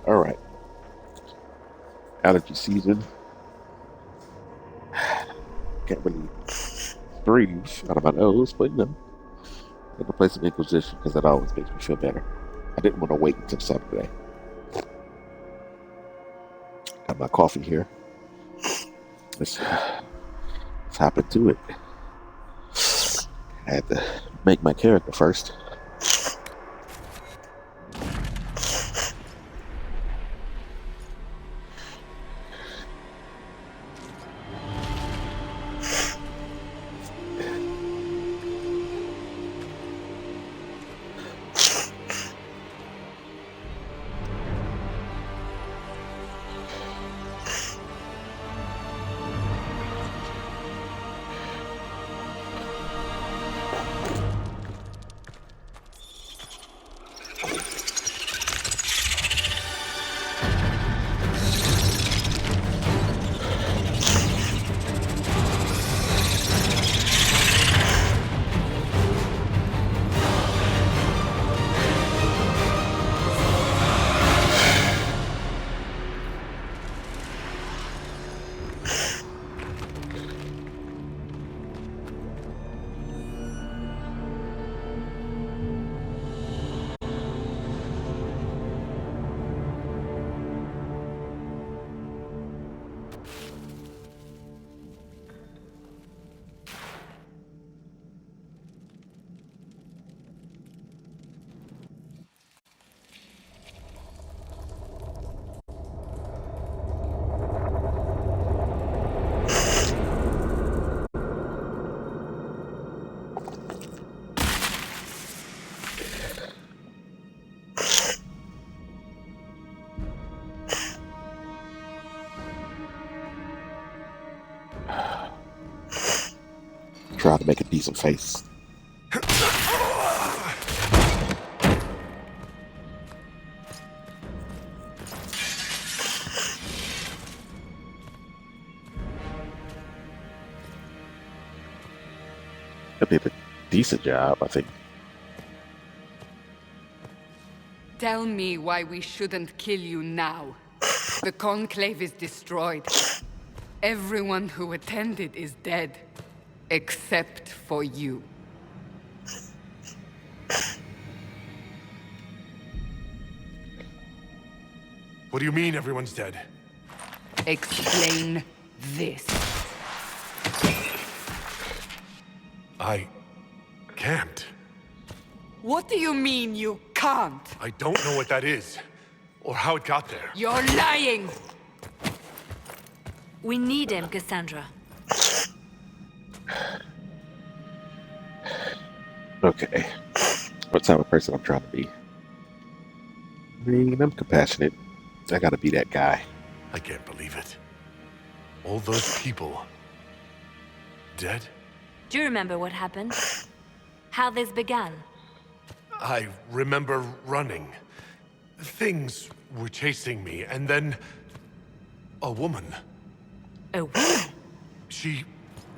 All right. Allergy season. Can't really breathe out of my nose, but I had to play some Inquisition because that always makes me feel better. I didn't want to wait until Saturday. Got my coffee here. Let's hop into it. I had to make my character first. Try to make a decent face. I did a decent job, I think. Tell me why we shouldn't kill you now. The Conclave is destroyed. Everyone who attended is dead. Except for you. What do you mean everyone's dead? Explain this. I can't. What do you mean you can't? I don't know what that is, or how it got there. You're lying! We need him, Cassandra. Okay. What type of person I'm trying to be? I mean, I'm compassionate. I gotta be that guy. I can't believe it. All those people... dead? Do you remember what happened? How this began? I remember running. Things were chasing me, and then... a woman. A woman? She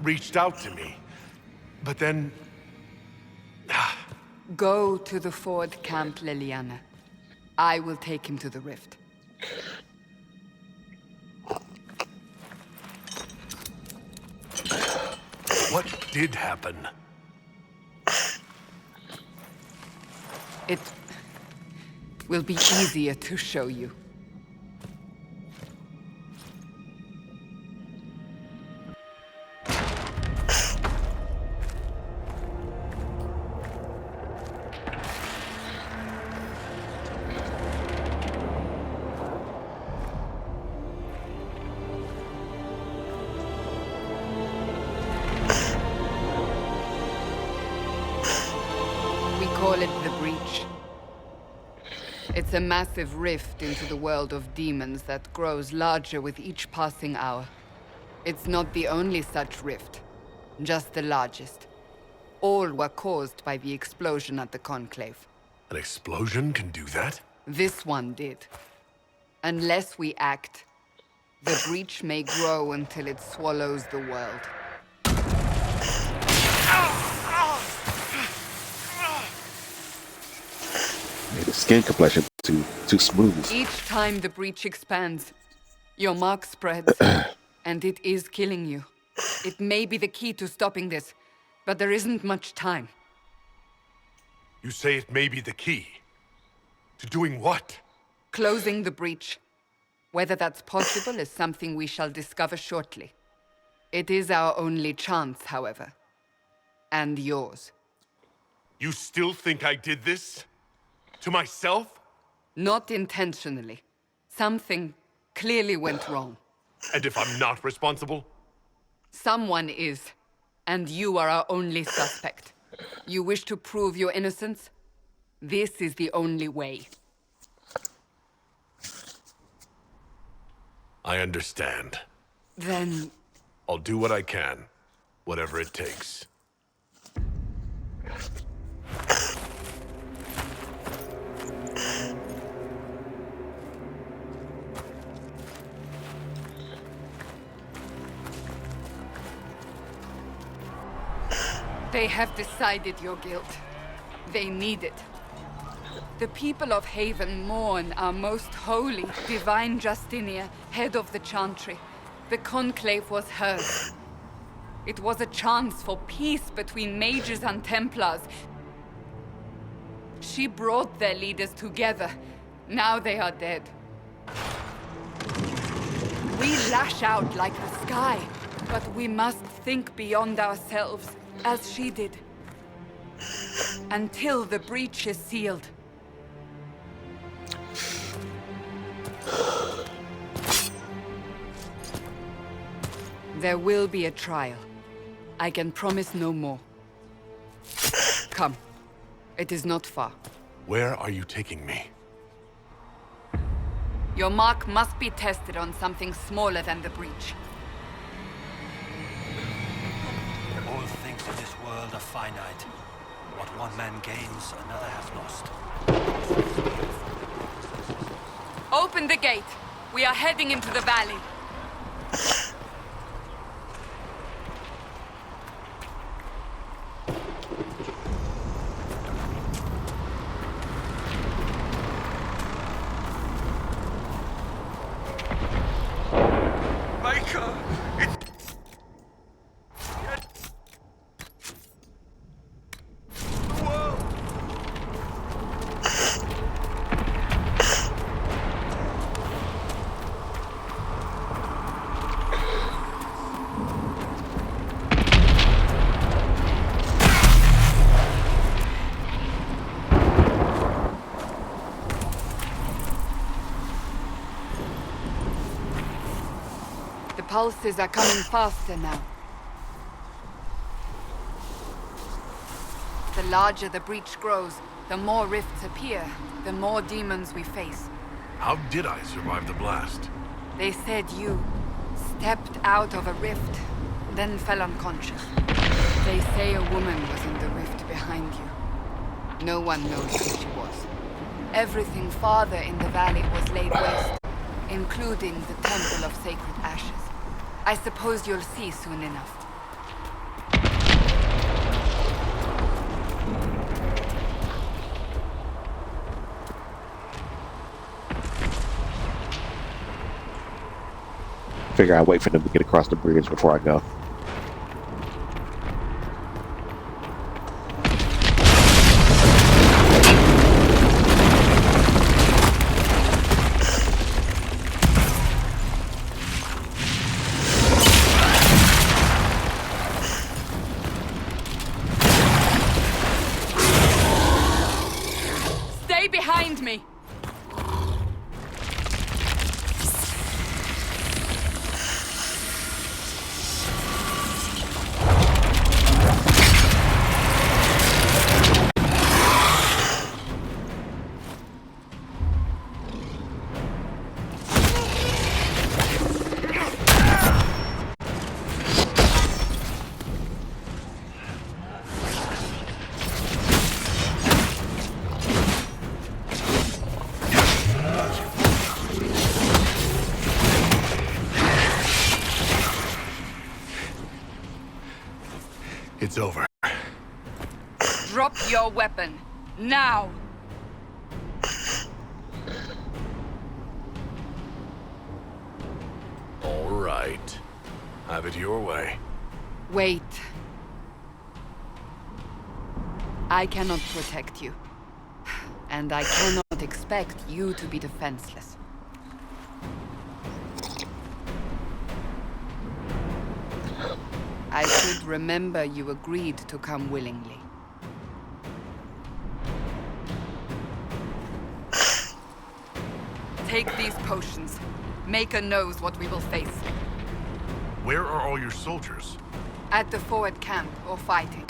reached out to me. But then... Go to the Ford camp, Liliana. I will take him to the rift. What did happen? It will be easier to show you. Call it the Breach. It's a massive rift into the world of demons that grows larger with each passing hour. It's not the only such rift, just the largest. All were caused by the explosion at the Conclave. An explosion can do that? This one did. Unless we act, the Breach may grow until it swallows the world. The skin complexion too smooth. Each time the breach expands, your mark spreads, and it is killing you. It may be the key to stopping this, but there isn't much time. You say it may be the key. To doing what? Closing the breach. Whether that's possible is something we shall discover shortly. It is our only chance, however. And yours. You still think I did this? To myself? Not intentionally. Something clearly went wrong. And if I'm not responsible? Someone is. And you are our only suspect. You wish to prove your innocence? This is the only way. I understand. Then... I'll do what I can. Whatever it takes. They have decided your guilt. They need it. The people of Haven mourn our most holy, divine Justinia, head of the Chantry. The Conclave was hers. It was a chance for peace between mages and Templars. She brought their leaders together. Now they are dead. We lash out like the sky, but we must think beyond ourselves, as she did. Until the breach is sealed. There will be a trial. I can promise no more. Come. It is not far. Where are you taking me? Your mark must be tested on something smaller than the breach. All things in this world are finite. What one man gains, another has lost. Open the gate. We are heading into the valley. The pulses are coming faster now. The larger the breach grows, the more rifts appear, the more demons we face. How did I survive the blast? They said you stepped out of a rift, then fell unconscious. They say a woman was in the rift behind you. No one knows who she was. Everything farther in the valley was laid waste, including the Temple of Sacred Ashes. I suppose you'll see soon enough. Figure I'd wait for them to get across the bridge before I go. Stay behind me! It's over. Drop your weapon. Now! right. Have it your way. Wait. I cannot protect you. And I cannot expect you to be defenseless. I should remember you agreed to come willingly. Take these potions. Maker knows what we will face. Where are all your soldiers? At the forward camp or fighting.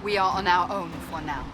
We are on our own for now.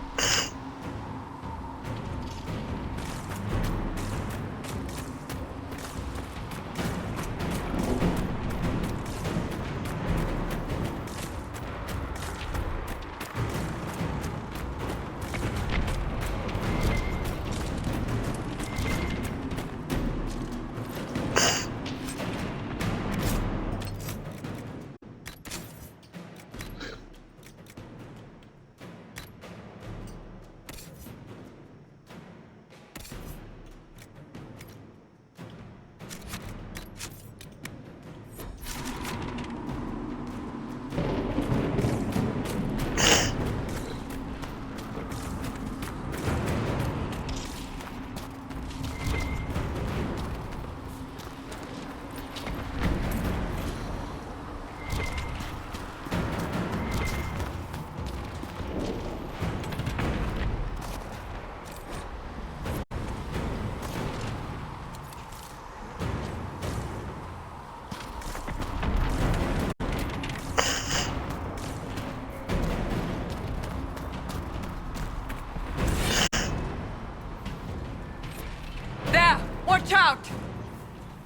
Watch out!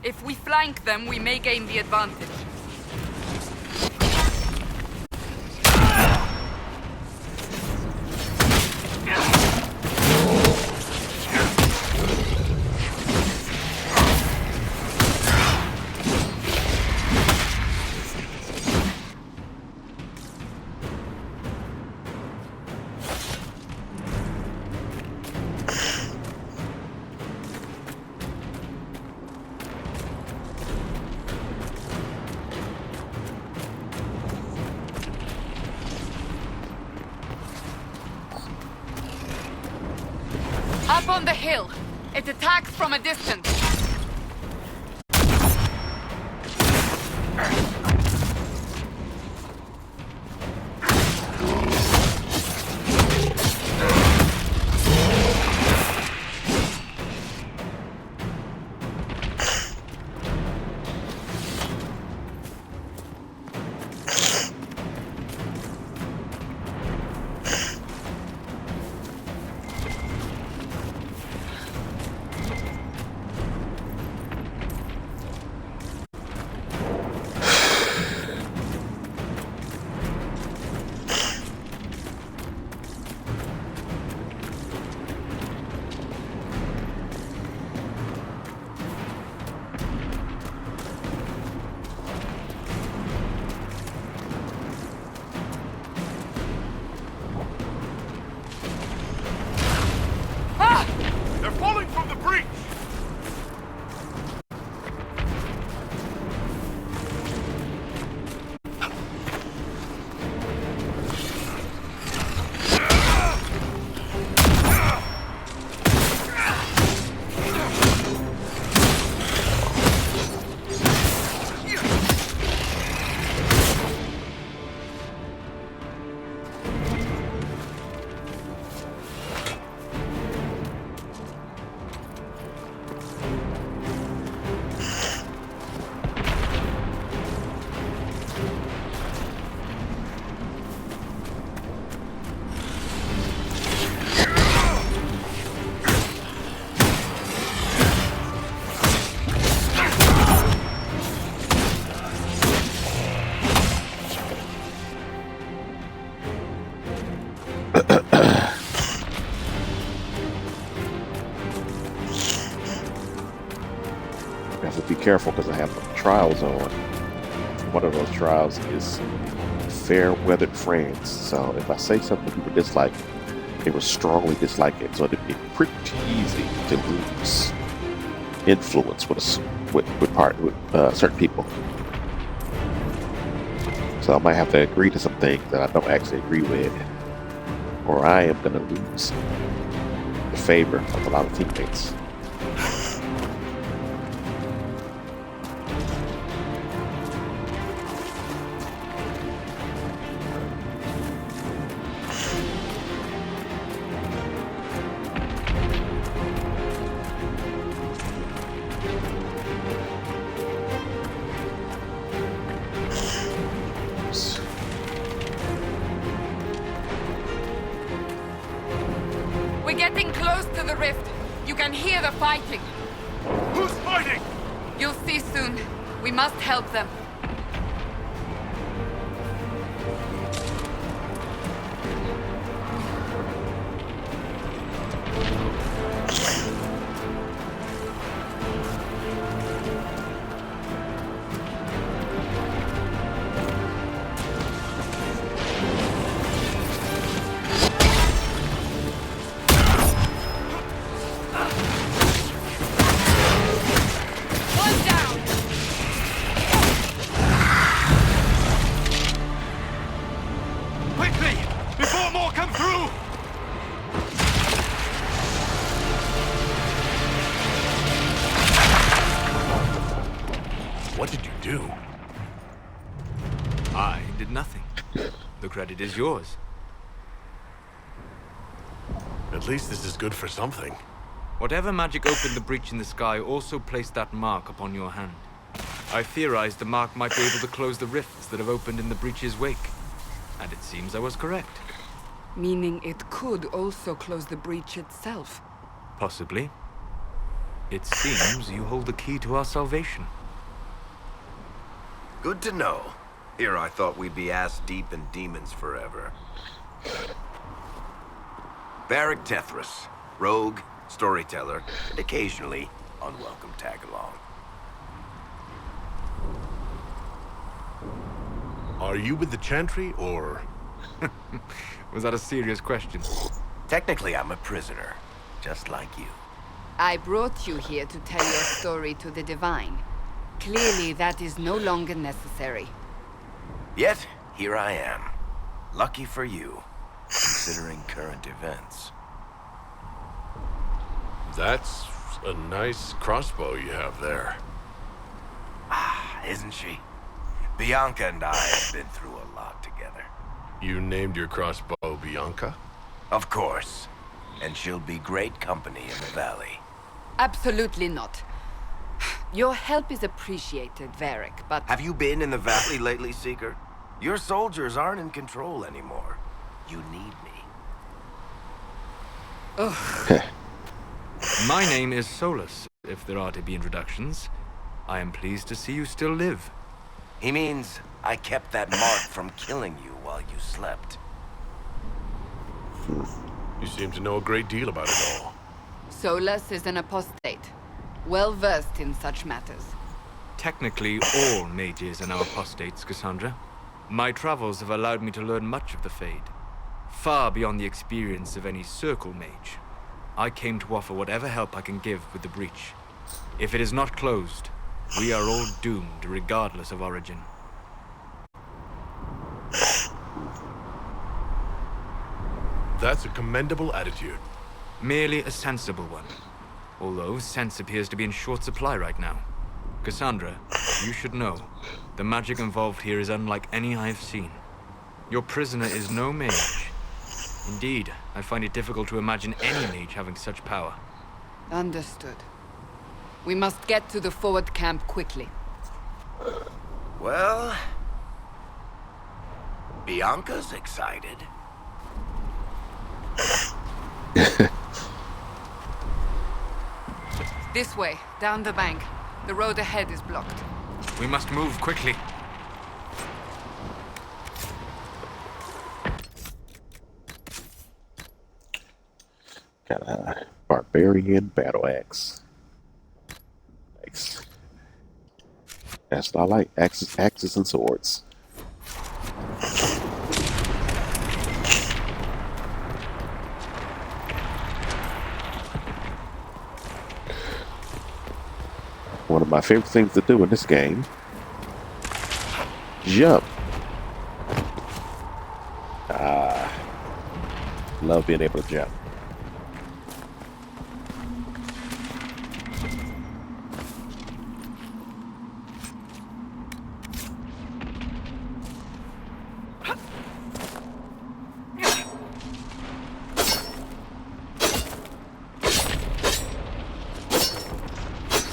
If we flank them, we may gain the advantage. Up on the hill. It attacks from a distance. They're falling from the breach! I have to be careful because I have trials on. One of those trials is fair weathered friends. So if I say something people dislike, they will strongly dislike it. So it'd be pretty easy to lose. influence with certain people. So I might have to agree to some things that I don't actually agree with, or I am going to lose the favor of a lot of teammates. We're getting close to the rift. You can hear the fighting. Who's fighting? You'll see soon. We must help them. One down! Quickly! Before more come through! What did you do? I did nothing. The credit is yours. At least this is good for something. Whatever magic opened the breach in the sky also placed that mark upon your hand. I theorized the mark might be able to close the rifts that have opened in the breach's wake. And it seems I was correct. Meaning it could also close the breach itself. Possibly. It seems you hold the key to our salvation. Good to know. Here I thought we'd be ass-deep in demons forever. Varric Tethras, rogue, storyteller, and occasionally unwelcome tag-along. Are you with the Chantry, or...? Was that a serious question? Technically, I'm a prisoner, just like you. I brought you here to tell your story to the Divine. Clearly, that is no longer necessary. Yet, here I am. Lucky for you, considering current events. That's a nice crossbow you have there. Ah, isn't she? Bianca and I have been through a lot together. You named your crossbow Bianca? Of course. And she'll be great company in the valley. Absolutely not. Your help is appreciated, Varric, but... Have you been in the valley lately, Seeker? Your soldiers aren't in control anymore. You need me. My name is Solus, if there are to be introductions. I am pleased to see you still live. He means I kept that mark from killing you while you slept. You seem to know a great deal about it all. Solus is an apostate, well-versed in such matters. Technically, all mages are now apostates, Cassandra. My travels have allowed me to learn much of the Fade, far beyond the experience of any circle mage. I came to offer whatever help I can give with the breach. If it is not closed, we are all doomed, regardless of origin. That's a commendable attitude. Merely a sensible one. Although sense appears to be in short supply right now. Cassandra, you should know, the magic involved here is unlike any I have seen. Your prisoner is no mage. Indeed, I find it difficult to imagine any mage having such power. Understood. We must get to the forward camp quickly. Well... Bianca's excited. This way, down the bank. The road ahead is blocked. We must move quickly. Got a barbarian battle axe. Nice. That's what I like. Axes and swords. One of my favorite things to do in this game. Jump. Love being able to jump.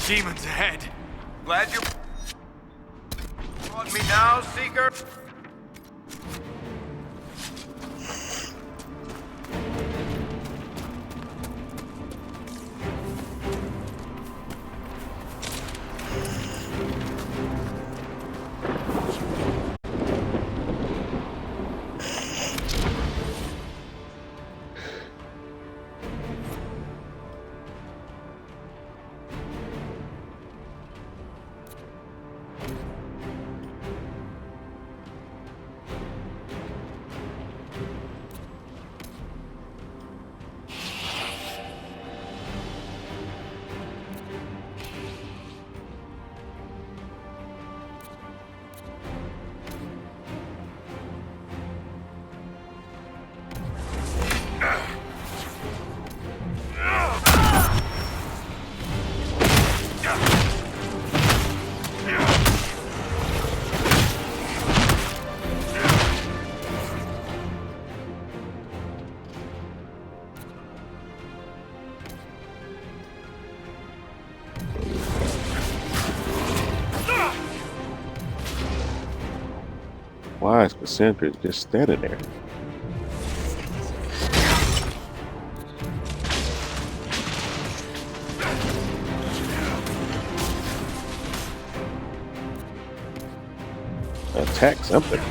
Demons ahead. Glad you brought me now, Seeker. Why is Cassandra just standing there? Attack something.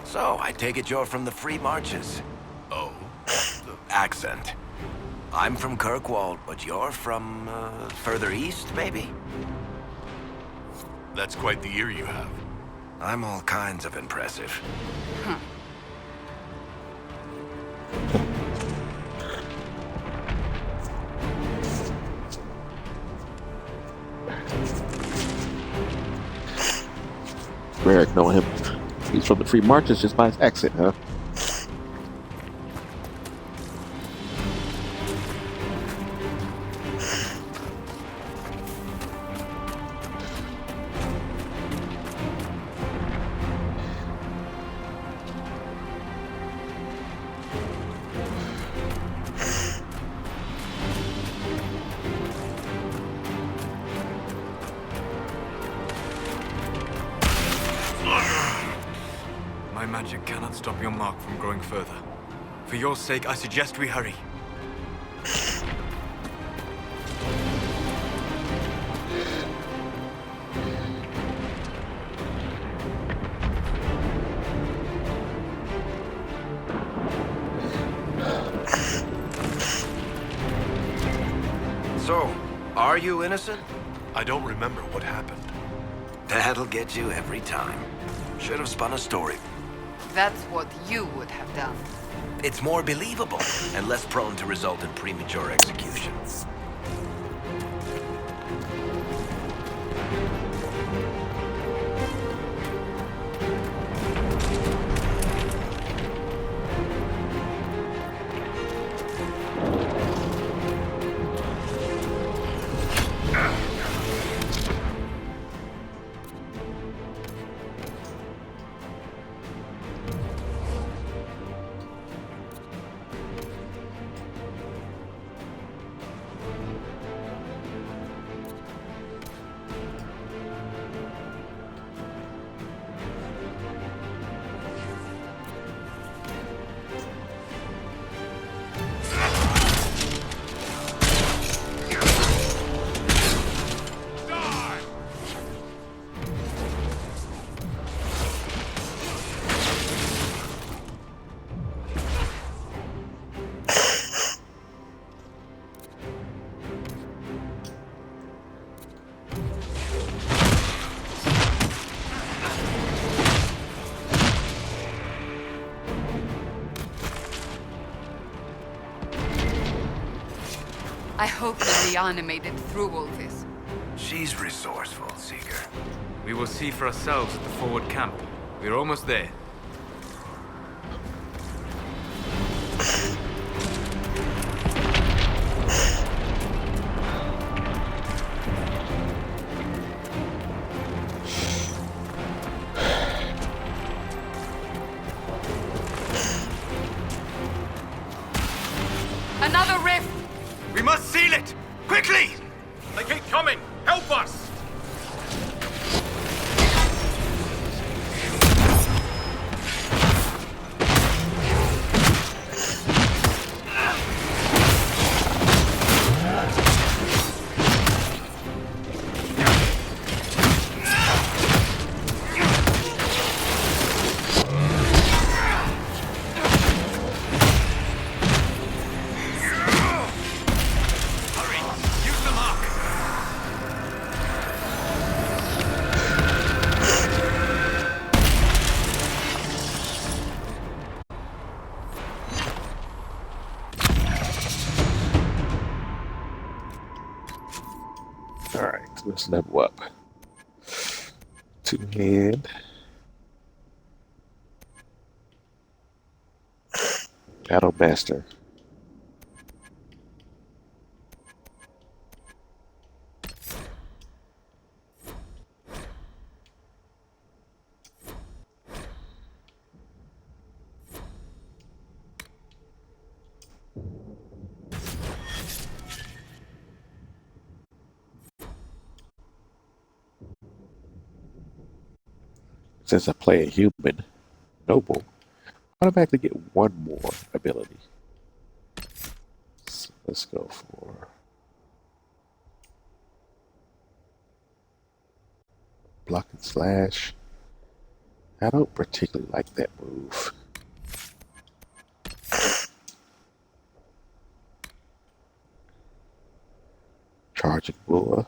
So, I take it you're from the Free Marches. Oh? The accent. I'm from Kirkwall, but you're from, further east, maybe? That's quite the ear you have. I'm all kinds of impressive. Rarick knowing him. He's from the Free Marches just by his accent, huh? My magic cannot stop your mark from growing further. For your sake, I suggest we hurry. So, are you innocent? I don't remember what happened. That'll get you every time. Should have spun a story. That's what you would have done. It's more believable and less prone to result in premature execution. I hope Liliana made it through all this. She's resourceful, Seeker. We will see for ourselves at the forward camp. We're almost there. Another rift! We must seal it! Quickly! They keep coming! Help us! Alright, let's level up. Two-hand. Battle Master. Since I play a human noble, I automatically get one more ability. So let's go for block and slash. I don't particularly like that move. Charging roar.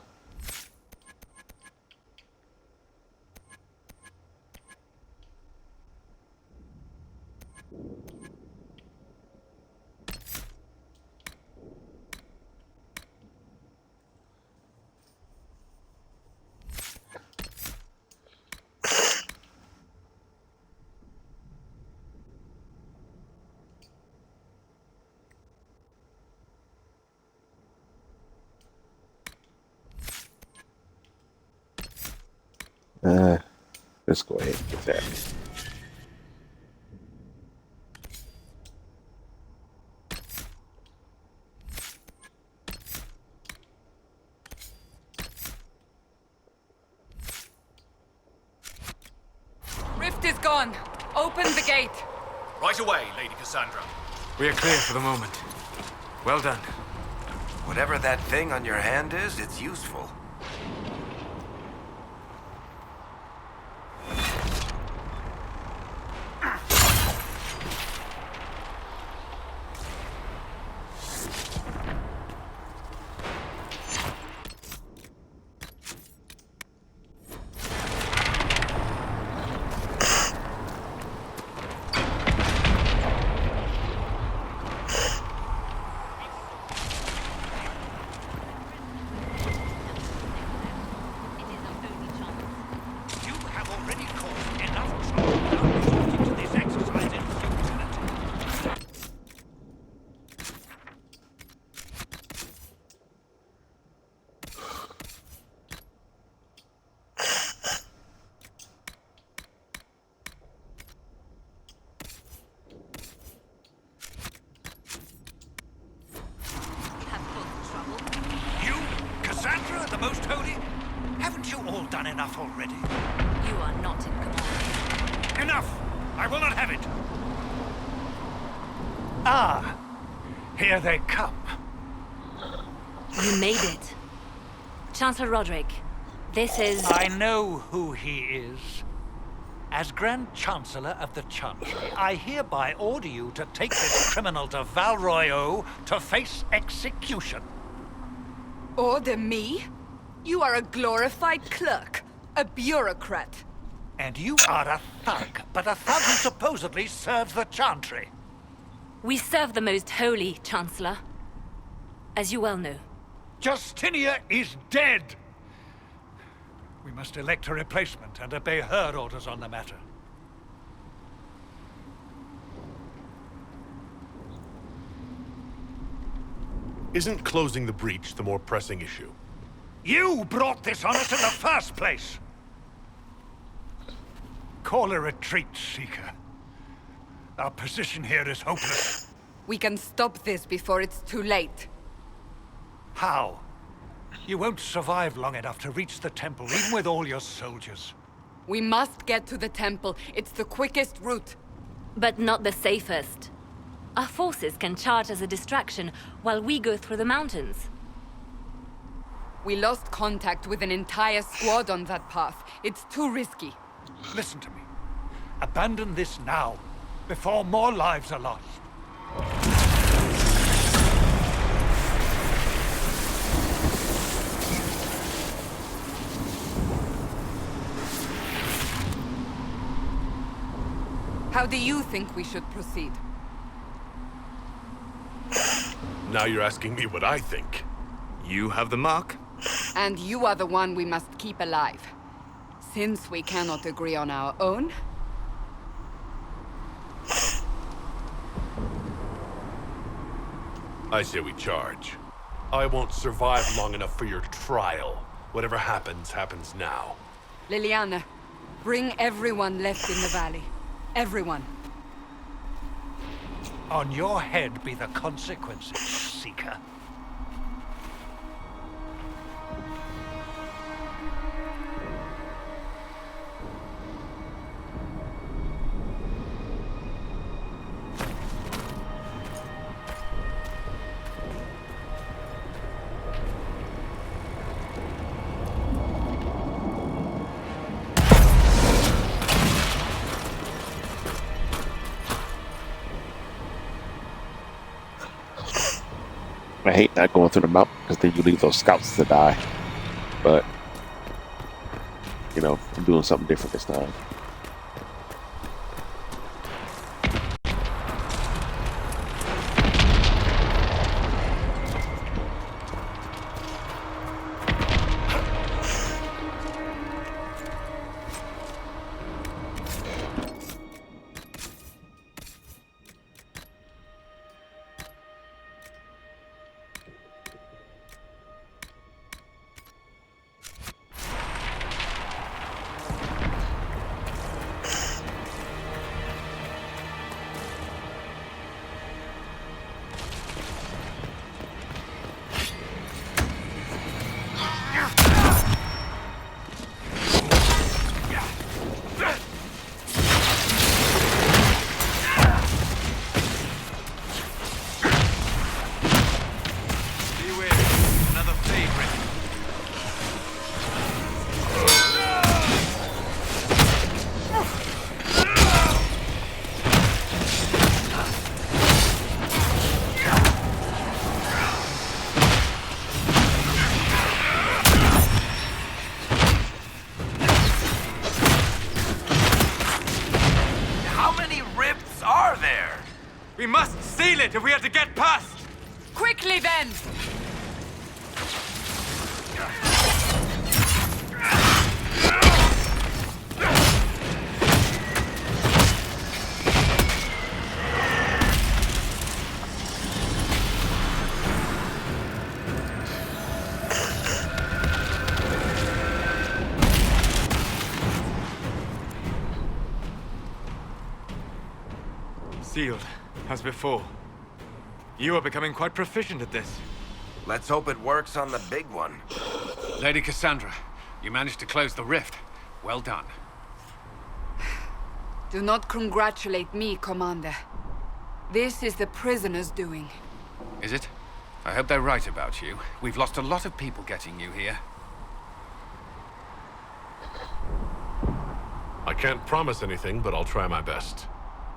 Let's go ahead and get that. Rift is gone. Open the gate. Right away, Lady Cassandra. We are clear for the moment. Well done. Whatever that thing on your hand is, it's useful. You have already caused enough trouble without resorting to this exercise in futility. Have caused trouble. You, Cassandra, the Most Holy? Haven't you all done enough already? You are not in command. Enough! I will not have it! Ah, here they come. You made it. Chancellor Roderick, this is... I know who he is. As Grand Chancellor of the Chantry, I hereby order you to take this criminal to Val Royeaux to face execution. Order me? You are a glorified clerk, a bureaucrat. And you are a thug, but a thug who supposedly serves the Chantry. We serve the Most Holy, Chancellor. As you well know. Justinia is dead! We must elect a replacement and obey her orders on the matter. Isn't closing the breach the more pressing issue? You brought this on us in the first place! Call a retreat, Seeker. Our position here is hopeless. We can stop this before it's too late. How? You won't survive long enough to reach the temple, even with all your soldiers. We must get to the temple. It's the quickest route. But not the safest. Our forces can charge as a distraction while we go through the mountains. We lost contact with an entire squad on that path. It's too risky. Listen to me. Abandon this now, before more lives are lost. How do you think we should proceed? Now you're asking me what I think. You have the mark. And you are the one we must keep alive. Since we cannot agree on our own, I say we charge. I won't survive long enough for your trial. Whatever happens, happens now. Liliana, bring everyone left in the valley. Everyone. On your head be the consequences, Seeker. I hate not going through the mountain because then you leave those scouts to die. But, you know, I'm doing something different this time. We must seal it if we are to get past! Quickly then! Sealed, as before. You are becoming quite proficient at this. Let's hope it works on the big one. Lady Cassandra, you managed to close the rift. Well done. Do not congratulate me, Commander. This is the prisoner's doing. Is it? I hope they're right about you. We've lost a lot of people getting you here. I can't promise anything, but I'll try my best.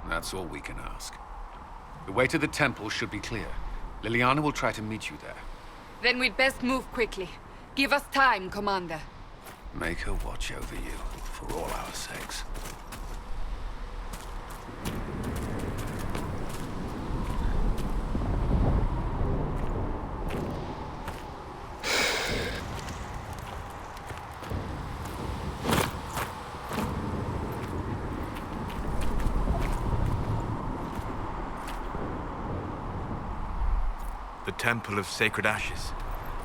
That's all we can ask. The way to the temple should be clear. Liliana will try to meet you there. Then we'd best move quickly. Give us time, Commander. Make her watch over you, for all our sakes. The Temple of Sacred Ashes.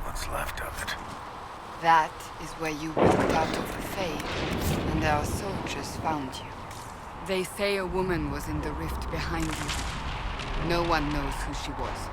What's left of it? That is where you walked out of the Fade, and our soldiers found you. They say a woman was in the rift behind you. No one knows who she was.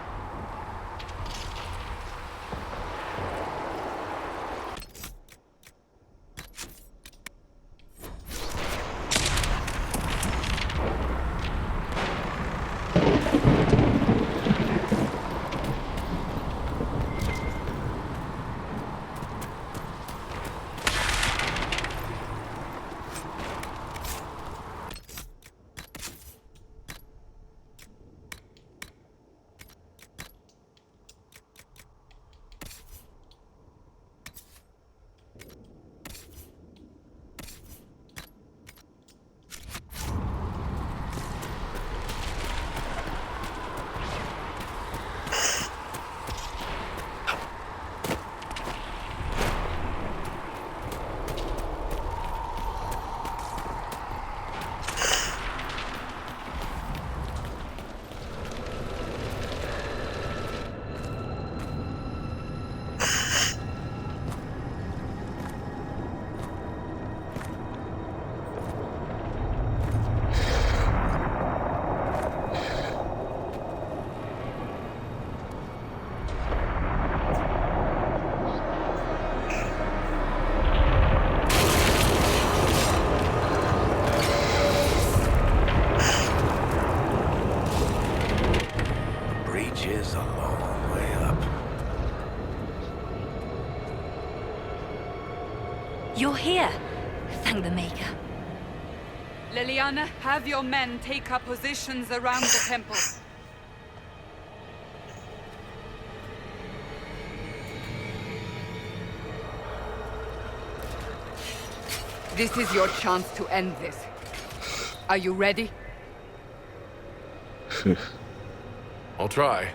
Is a long way up. You're here. Thank the Maker. Liliana, have your men take up positions around the temple. This is your chance to end this. Are you ready? I'll try,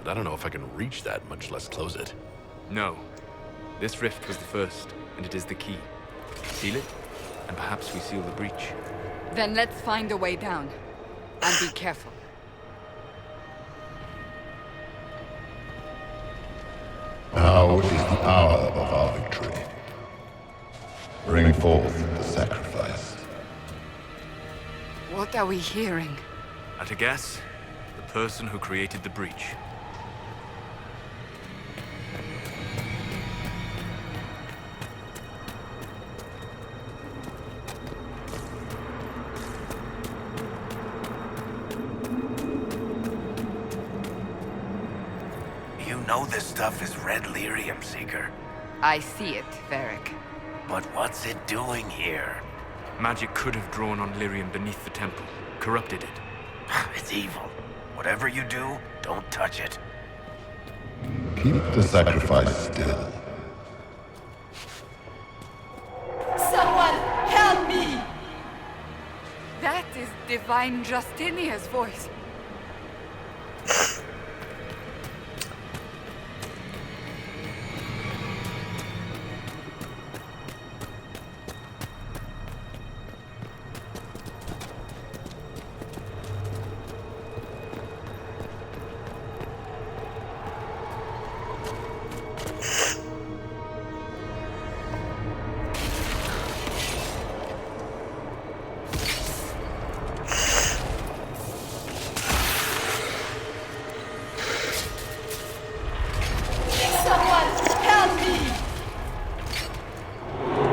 but I don't know if I can reach that, much less close it. No. This rift was the first, and it is the key. Seal it, and perhaps we seal the breach. Then let's find a way down. And be careful. Now is the hour of our victory. Bring forth the sacrifice. What are we hearing? At a guess, the person who created the breach. You know this stuff is red lyrium, Seeker. I see it, Varric. But what's it doing here? Magic could have drawn on lyrium beneath the temple, corrupted it. It's evil. Whatever you do, don't touch it. Keep the sacrifice still. Someone help me! That is Divine Justinia's voice.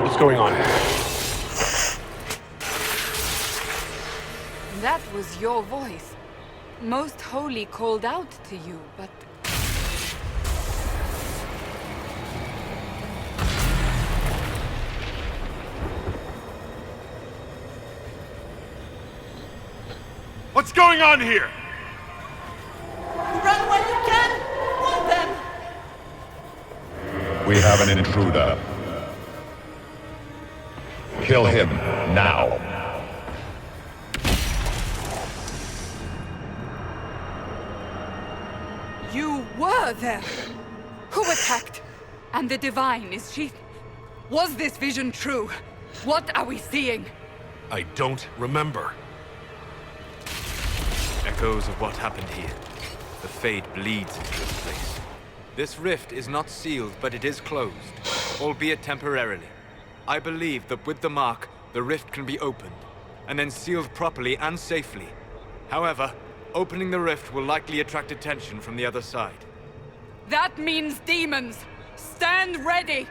What's going on? That was your voice. Most Holy called out to you, but... What's going on here? Run when you can! Hold them! We have an intruder. Kill him now. You were there! Who attacked? And the Divine, is she... Was this vision true? What are we seeing? I don't remember. Echoes of what happened here. The Fade bleeds into this place. This rift is not sealed, but it is closed, albeit temporarily. I believe that with the mark, the rift can be opened, and then sealed properly and safely. However, opening the rift will likely attract attention from the other side. That means demons! Stand ready!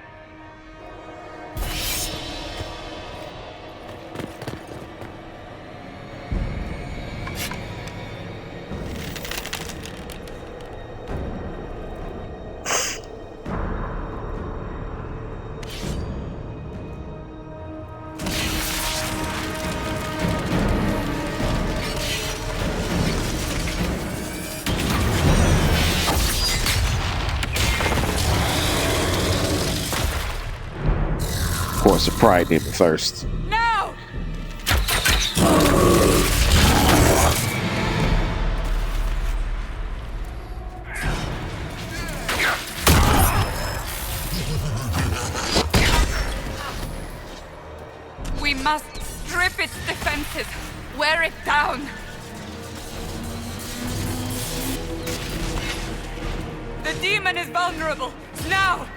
Of course, the pride came first. Now! We must strip its defenses. Wear it down. The demon is vulnerable. Now!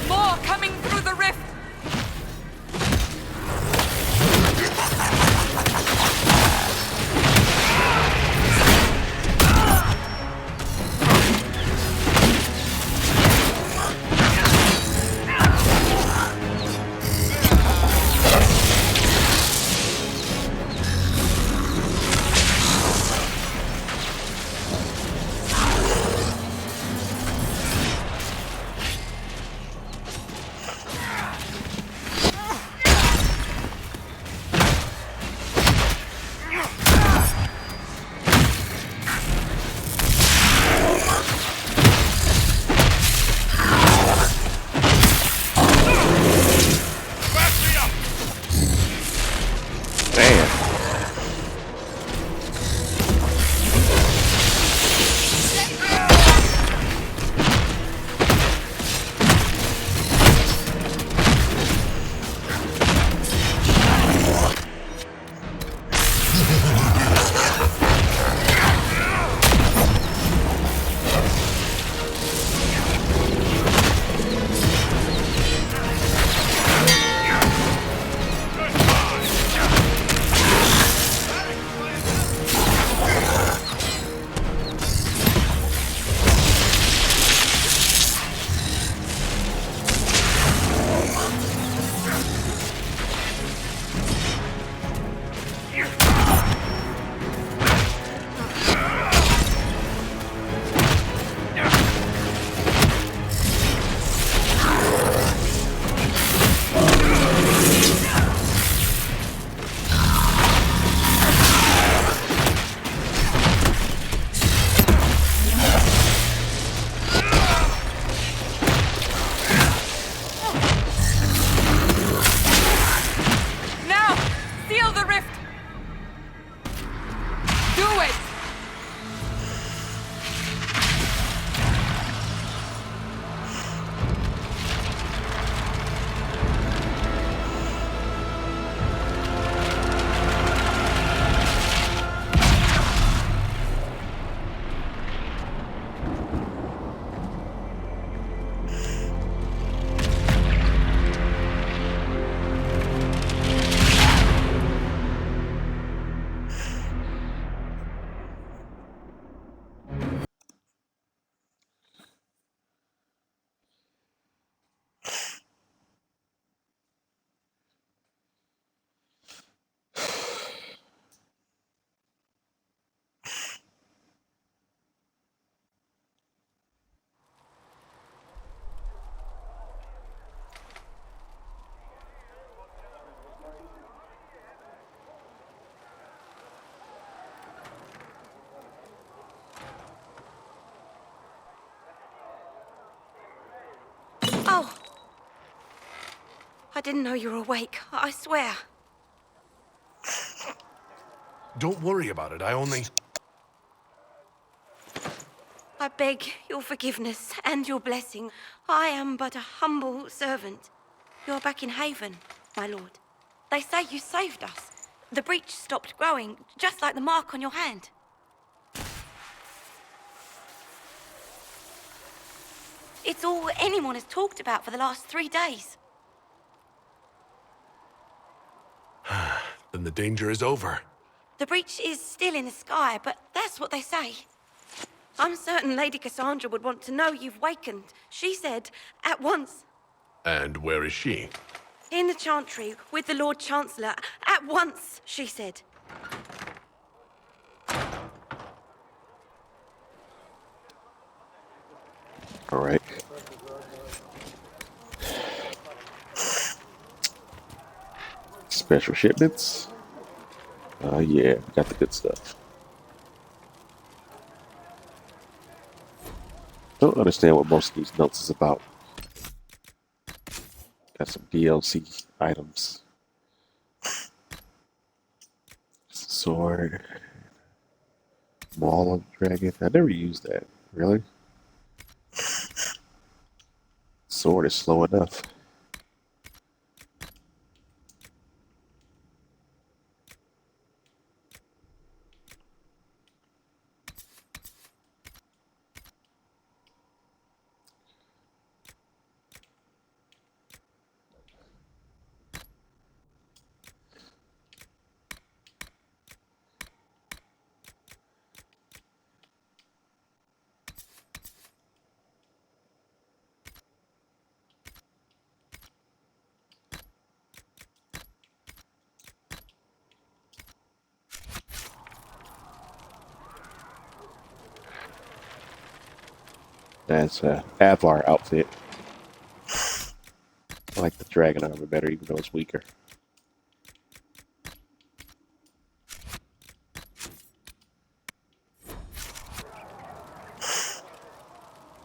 More coming through the rift! I didn't know you were awake. I swear. Don't worry about it. I beg your forgiveness and your blessing. I am but a humble servant. You're back in Haven, my lord. They say you saved us. The breach stopped growing, just like the mark on your hand. It's all anyone has talked about for the last 3 days. Then the danger is over. The breach is still in the sky, but that's what they say. I'm certain Lady Cassandra would want to know you've wakened. She said, at once. And where is she? In the Chantry, with the Lord Chancellor. At once, she said. All right. Special shipments. Yeah, we got the good stuff. Don't understand what most of these notes is about. Got some DLC items. Sword. Maul of the Dragon. I never used that. Really? Sword is slow enough. That's a Avar outfit. I like the dragon armor better, even though it's weaker.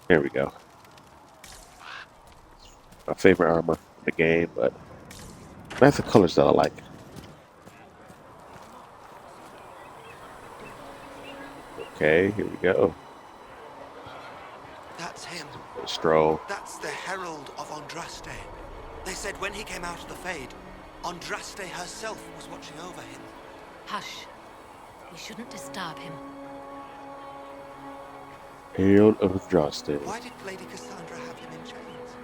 There we go. My favorite armor in the game, but that's the colors that I like. Okay, here we go. That's him. Stroll. That's the Herald of Andraste. They said when he came out of the Fade, Andraste herself was watching over him. Hush. We shouldn't disturb him. Herald of Andraste. Why did Lady Cassandra have him in chains?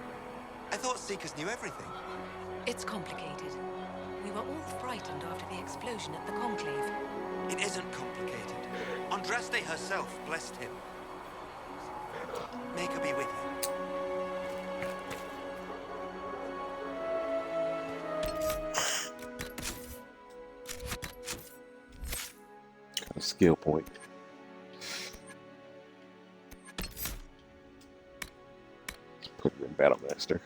I thought Seekers knew everything. It's complicated. We were all frightened after the explosion at the Conclave. It isn't complicated. Andraste herself blessed him. May her be with you. Got a skill point. Let's put it in Battle Master.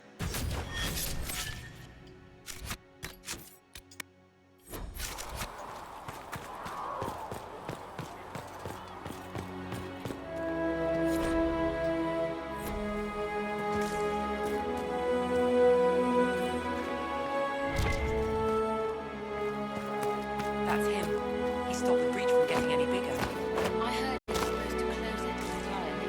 That's him. He stopped the breach from getting any bigger. I heard he was supposed to close it entirely.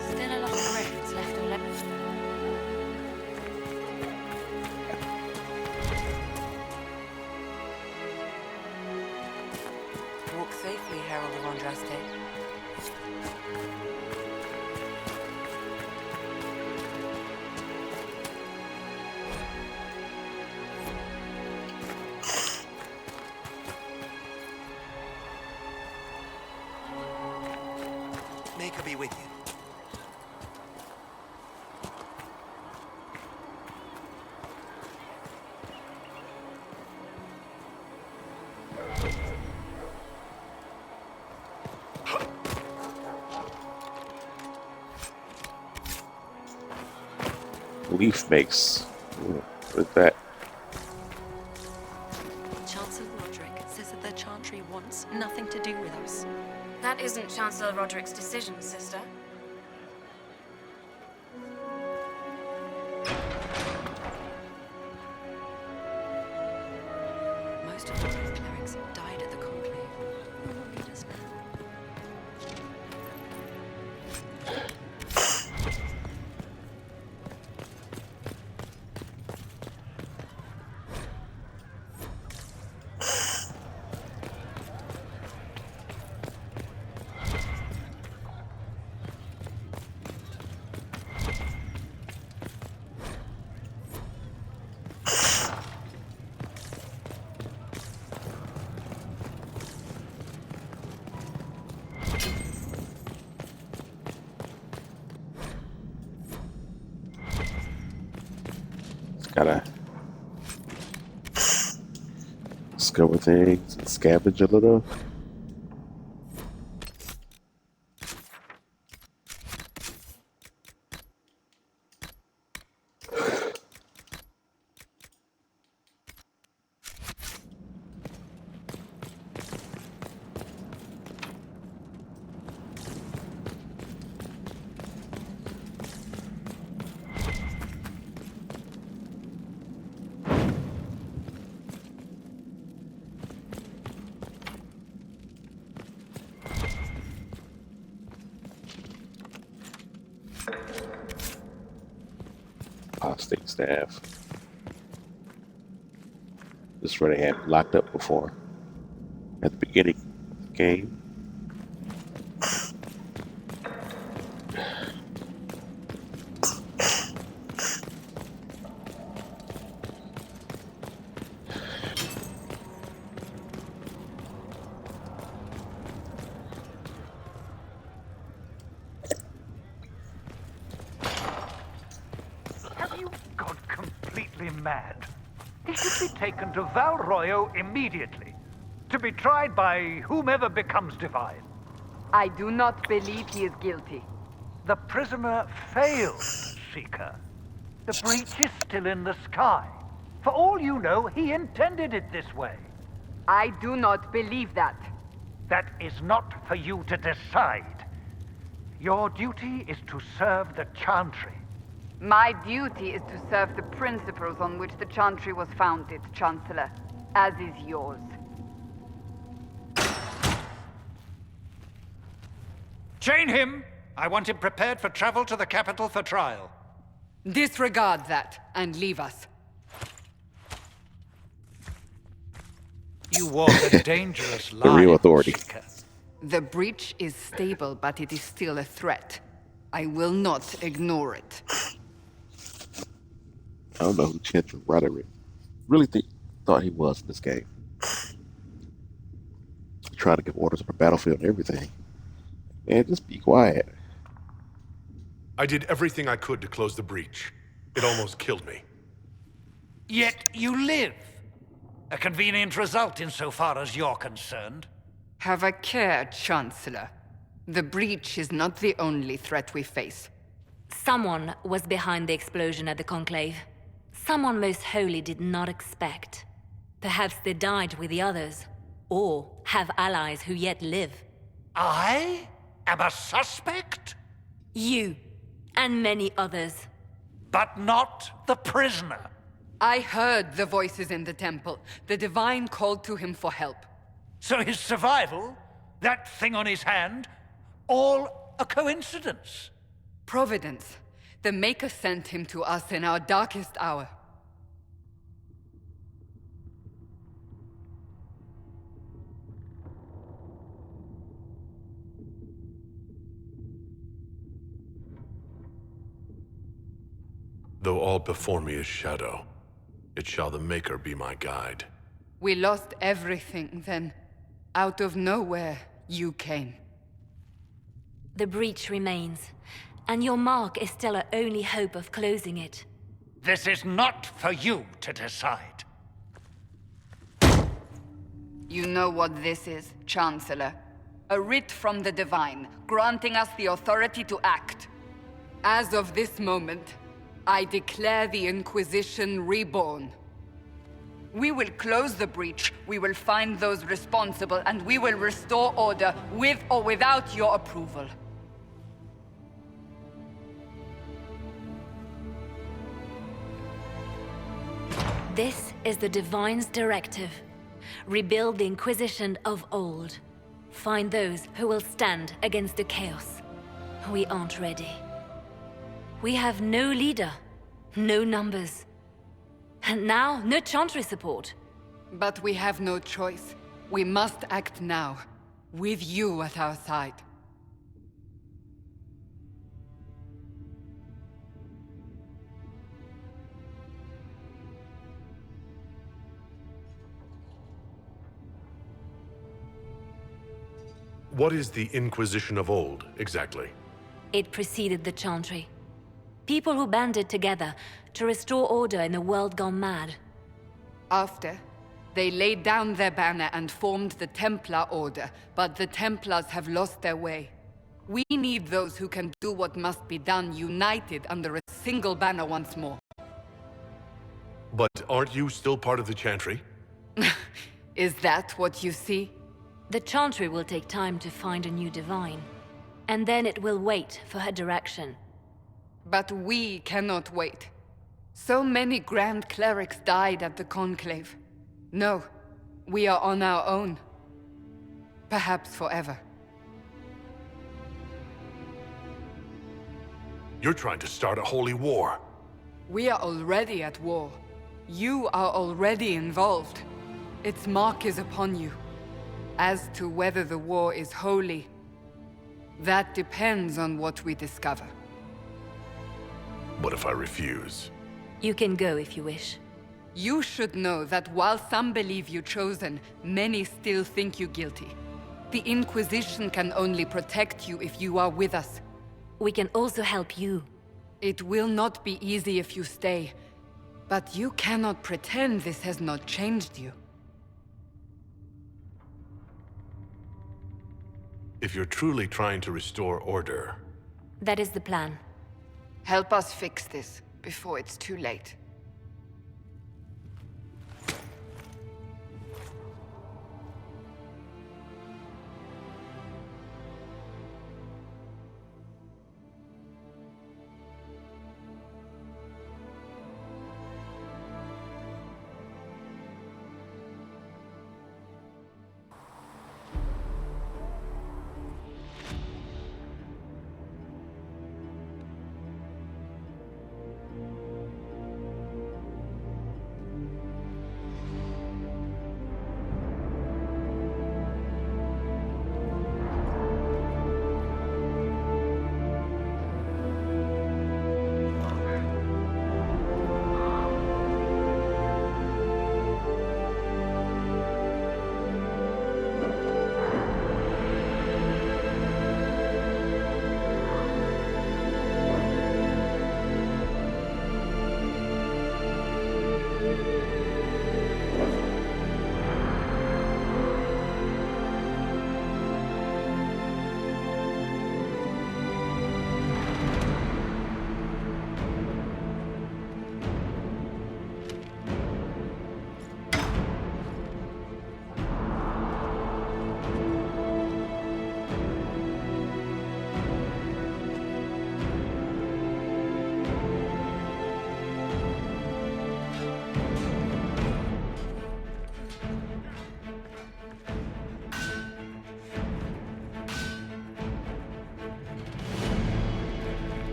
Still a lot of rifts left all over. Walk safely, Herald of Andraste. May her be with you. Leaf makes. Ooh, what is that? Chancellor Roderick says that the Chantry wants nothing to do with us. Chancellor Roderick's decision, sister. Most of the clerics died at the conclave. Who will lead us now? Gotta discover things and scavenge a little. Apostate staff. This is where they had locked up before. At the beginning of the game. Mad. He should be taken to Val Royo immediately, to be tried by whomever becomes divine. I do not believe he is guilty. The prisoner failed, Seeker. The breach is still in the sky. For all you know, he intended it this way. I do not believe that. That is not for you to decide. Your duty is to serve the Chantry. My duty is to serve the principles on which the Chantry was founded, Chancellor, as is yours. Chain him! I want him prepared for travel to the capital for trial. Disregard that, and leave us. You walk a dangerous line. The real authority. Seeker. The breach is stable, but it is still a threat. I will not ignore it. I don't know who Chancellor Roderick really thought he was in this game. Trying to give orders on the battlefield and everything. Man, just be quiet. I did everything I could to close the breach. It almost killed me. Yet you live. A convenient result insofar as you're concerned. Have a care, Chancellor. The breach is not the only threat we face. Someone was behind the explosion at the Conclave. Someone Most Holy did not expect. Perhaps they died with the others, or have allies who yet live. I am a suspect? You, and many others. But not the prisoner. I heard the voices in the temple. The Divine called to him for help. So his survival, that thing on his hand, all a coincidence? Providence. The Maker sent him to us in our darkest hour. Though all before me is shadow, it shall the Maker be my guide. We lost everything then. Out of nowhere, you came. The breach remains, and your mark is still our only hope of closing it. This is not for you to decide. You know what this is, Chancellor. A writ from the Divine, granting us the authority to act. As of this moment, I declare the Inquisition reborn. We will close the breach, we will find those responsible, and we will restore order with or without your approval. This is the Divine's directive. Rebuild the Inquisition of old. Find those who will stand against the chaos. We aren't ready. We have no leader, no numbers. And now, no Chantry support. But we have no choice. We must act now, with you at our side. What is the Inquisition of old, exactly? It preceded the Chantry. People who banded together to restore order in a world gone mad. After, they laid down their banner and formed the Templar Order, but the Templars have lost their way. We need those who can do what must be done, united under a single banner once more. But aren't you still part of the Chantry? Is that what you see? The Chantry will take time to find a new Divine. And then it will wait for her direction. But we cannot wait. So many Grand Clerics died at the Conclave. No, we are on our own. Perhaps forever. You're trying to start a holy war. We are already at war. You are already involved. Its mark is upon you. As to whether the war is holy, that depends on what we discover. What if I refuse? You can go if you wish. You should know that while some believe you chosen, many still think you guilty. The Inquisition can only protect you if you are with us. We can also help you. It will not be easy if you stay, but you cannot pretend this has not changed you. If you're truly trying to restore order... That is the plan. Help us fix this before it's too late.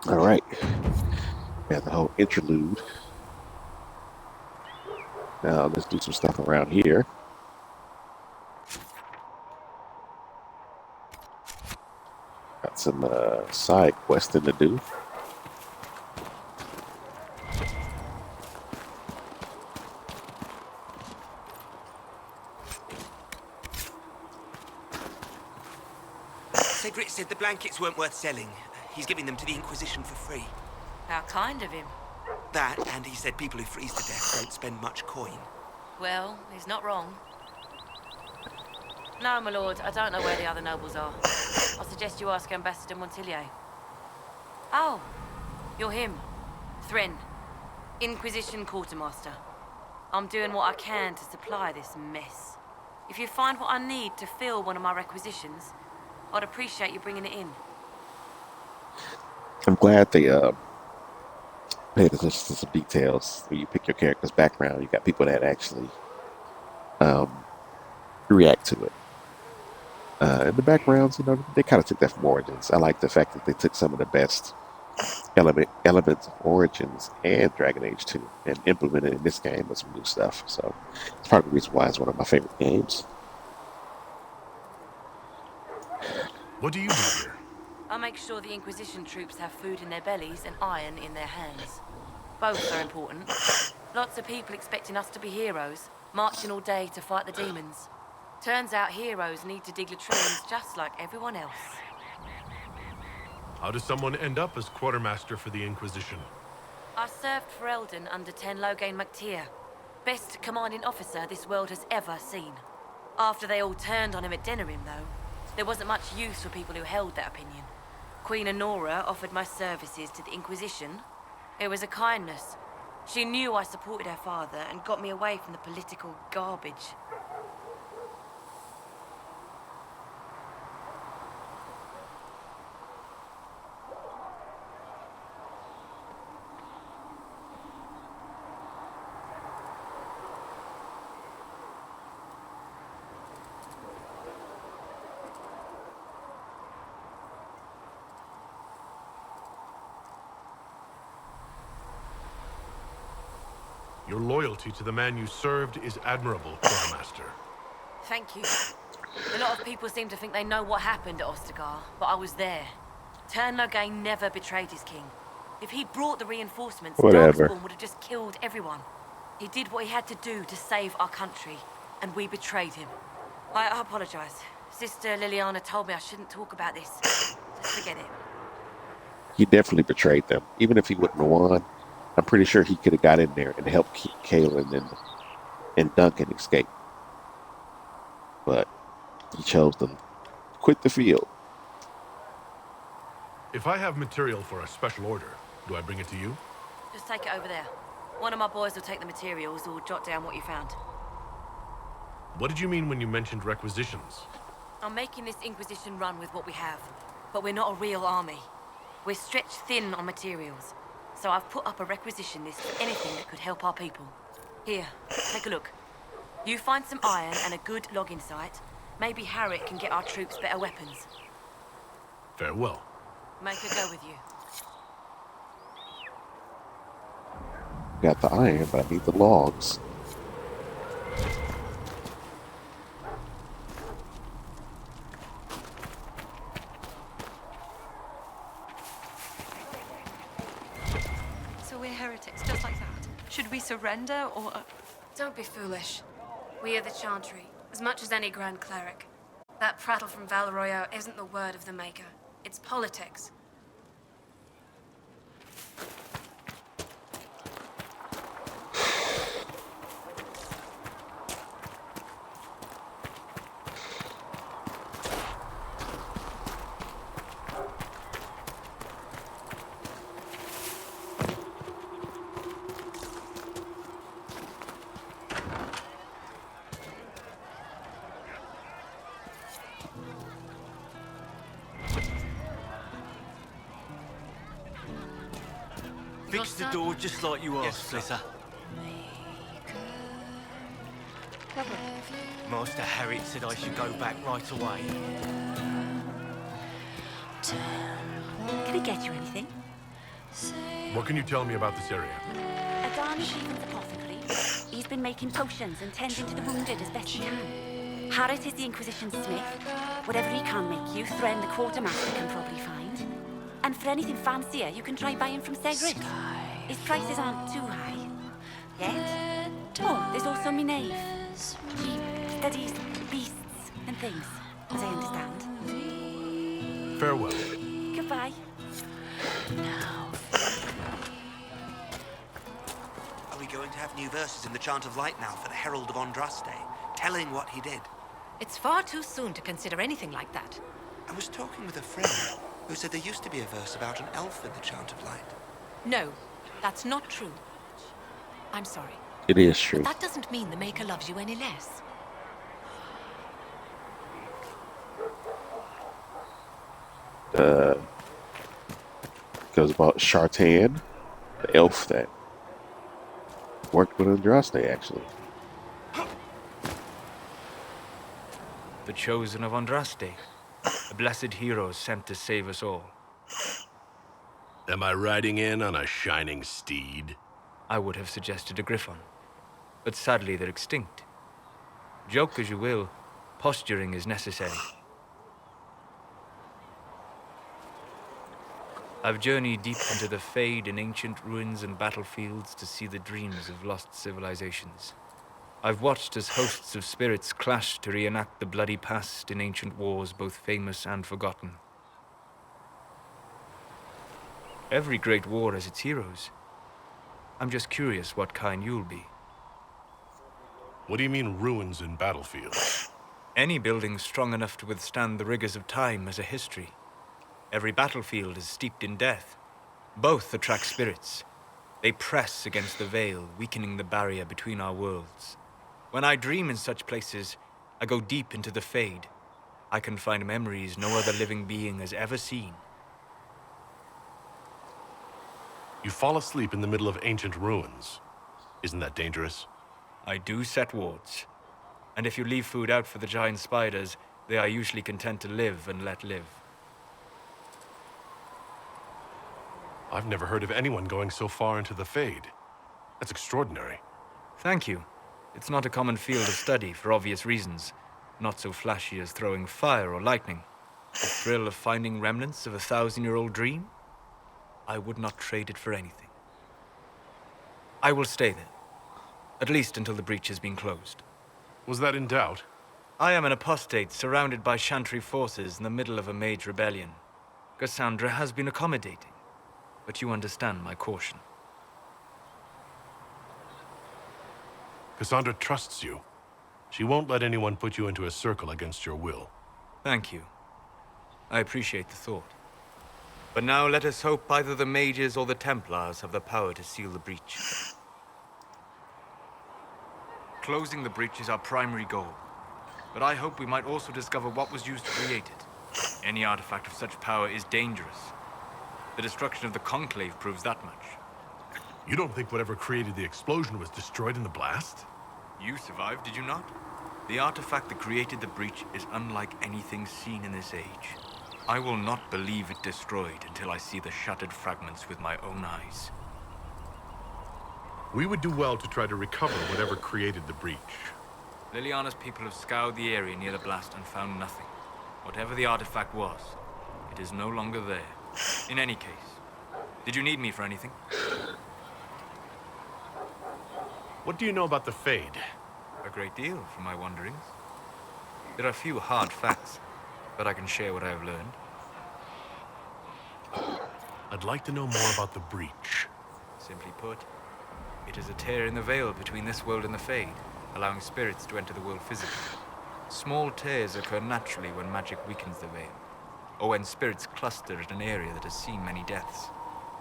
All right. Yeah, the whole interlude. Now let's do some stuff around here. Got some side questing to do. Cedric said the blankets weren't worth selling. He's giving them to the Inquisition for free. How kind of him. That, and he said people who freeze to death don't spend much coin. Well, he's not wrong. No, my lord, I don't know where the other nobles are. I suggest you ask Ambassador Montillier. Oh, you're him. Thren, Inquisition Quartermaster. I'm doing what I can to supply this mess. If you find what I need to fill one of my requisitions, I'd appreciate you bringing it in. I'm glad they paid attention to some details. When you pick your character's background, you got people that actually react to it. And the backgrounds, you know, they kind of took that from Origins. I like the fact that they took some of the best elements of Origins and Dragon Age 2 and implemented in this game with some new stuff. So it's part of the reason why it's one of my favorite games. What do you do here? I make sure the Inquisition troops have food in their bellies and iron in their hands. Both are important. Lots of people expecting us to be heroes, marching all day to fight the demons. Turns out heroes need to dig latrines just like everyone else. How does someone end up as quartermaster for the Inquisition? I served for Eldon under Ten Loghain MacTier, best commanding officer this world has ever seen. After they all turned on him at Denerim, though, there wasn't much use for people who held that opinion. Queen Honora offered my services to the Inquisition. It was a kindness. She knew I supported her father and got me away from the political garbage. Your loyalty to the man you served is admirable, Quartermaster. Thank you. A lot of people seem to think they know what happened at Ostagar, but I was there. Ten Loghain never betrayed his king. If he'd brought the reinforcements, Whatever. Darkspawn would have just killed everyone. He did what he had to do to save our country, and we betrayed him. I apologize. Sister Liliana told me I shouldn't talk about this. Just forget it. He definitely betrayed them. Even if he wouldn't have won, I'm pretty sure he could have got in there and helped keep Kaelin and Duncan escape. But he chose to quit the field. If I have material for a special order, do I bring it to you? Just take it over there. One of my boys will take the materials or jot down what you found. What did you mean when you mentioned requisitions? I'm making this Inquisition run with what we have, but we're not a real army. We're stretched thin on materials, so I've put up a requisition list for anything that could help our people. Here, take a look. You find some iron and a good logging site, maybe Harriet can get our troops better weapons. Farewell. Make her go with you. Got the iron, but I need the logs. So we're heretics, just like that. Should we surrender, or...? Don't be foolish. We are the Chantry, as much as any Grand Cleric. That prattle from Val Royeaux isn't the word of the Maker. It's politics. Fix the door just like you asked, Flitter. Master Harriet said I should go back right away. Can I get you anything? What can you tell me about this area? A Darnish apothecary, He's been making potions and tending to the wounded as best he can. Harrit is the Inquisition smith. Whatever he can't make you, Thren the quartermaster can probably find. And for anything fancier, you can try buying from Segrid. His prices aren't too high. Yet? Oh, there's also Minave. He studies beasts and things, as I understand. Farewell. Goodbye. Are we going to have new verses in the Chant of Light now for the Herald of Andraste, telling what he did? It's far too soon to consider anything like that. I was talking with a friend who said there used to be a verse about an elf in the Chant of Light. No, that's not true. I'm sorry. It is true. But that doesn't mean the Maker loves you any less. Goes about Shartan, the elf that worked with Andraste, actually. The chosen of Andraste, a blessed hero sent to save us all. Am I riding in on a shining steed? I would have suggested a griffon, but sadly they're extinct. Joke as you will, posturing is necessary. I've journeyed deep into the Fade in ancient ruins and battlefields to see the dreams of lost civilizations. I've watched as hosts of spirits clash to reenact the bloody past in ancient wars, both famous and forgotten. Every great war has its heroes. I'm just curious what kind you'll be. What do you mean ruins and battlefields? Any building strong enough to withstand the rigors of time has a history. Every battlefield is steeped in death. Both attract spirits. They press against the veil, weakening the barrier between our worlds. When I dream in such places, I go deep into the Fade. I can find memories no other living being has ever seen. You fall asleep in the middle of ancient ruins. Isn't that dangerous? I do set wards. And if you leave food out for the giant spiders, they are usually content to live and let live. I've never heard of anyone going so far into the Fade. That's extraordinary. Thank you. It's not a common field of study for obvious reasons. Not so flashy as throwing fire or lightning. The thrill of finding remnants of a 1,000-year-old dream? I would not trade it for anything. I will stay there. At least until the breach has been closed. Was that in doubt? I am an apostate surrounded by Chantry forces in the middle of a mage rebellion. Cassandra has been accommodating, but you understand my caution. Cassandra trusts you. She won't let anyone put you into a circle against your will. Thank you. I appreciate the thought. But now let us hope either the mages or the Templars have the power to seal the breach. Closing the breach is our primary goal. But I hope we might also discover what was used to create it. Any artifact of such power is dangerous. The destruction of the Conclave proves that much. You don't think whatever created the explosion was destroyed in the blast? You survived, did you not? The artifact that created the breach is unlike anything seen in this age. I will not believe it destroyed until I see the shattered fragments with my own eyes. We would do well to try to recover whatever created the breach. Liliana's people have scoured the area near the blast and found nothing. Whatever the artifact was, it is no longer there. In any case, did you need me for anything? What do you know about the Fade? A great deal, from my wanderings. There are few hard facts, but I can share what I have learned. I'd like to know more about the breach. Simply put, it is a tear in the veil between this world and the Fade, allowing spirits to enter the world physically. Small tears occur naturally when magic weakens the veil, or when spirits cluster at an area that has seen many deaths.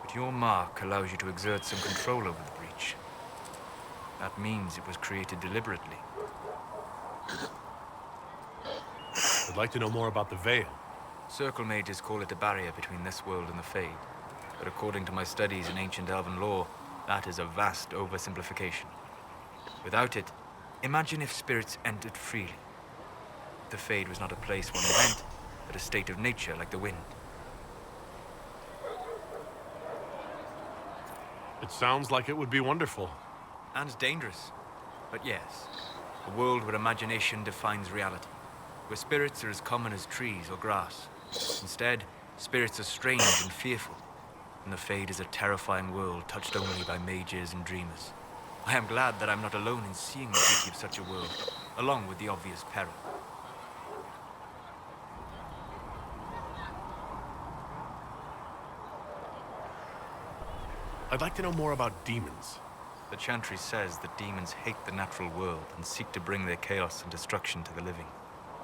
But your mark allows you to exert some control over the breach. That means it was created deliberately. I'd like to know more about the Veil. Circle mages call it a barrier between this world and the Fade. But according to my studies in ancient elven lore, that is a vast oversimplification. Without it, imagine if spirits entered freely. The Fade was not a place one went, but a state of nature like the wind. It sounds like it would be wonderful. And dangerous. But yes, a world where imagination defines reality, where spirits are as common as trees or grass. Instead, spirits are strange and fearful, and the Fade is a terrifying world touched only by mages and dreamers. I am glad that I'm not alone in seeing the beauty of such a world, along with the obvious peril. I'd like to know more about demons. The Chantry says that demons hate the natural world and seek to bring their chaos and destruction to the living.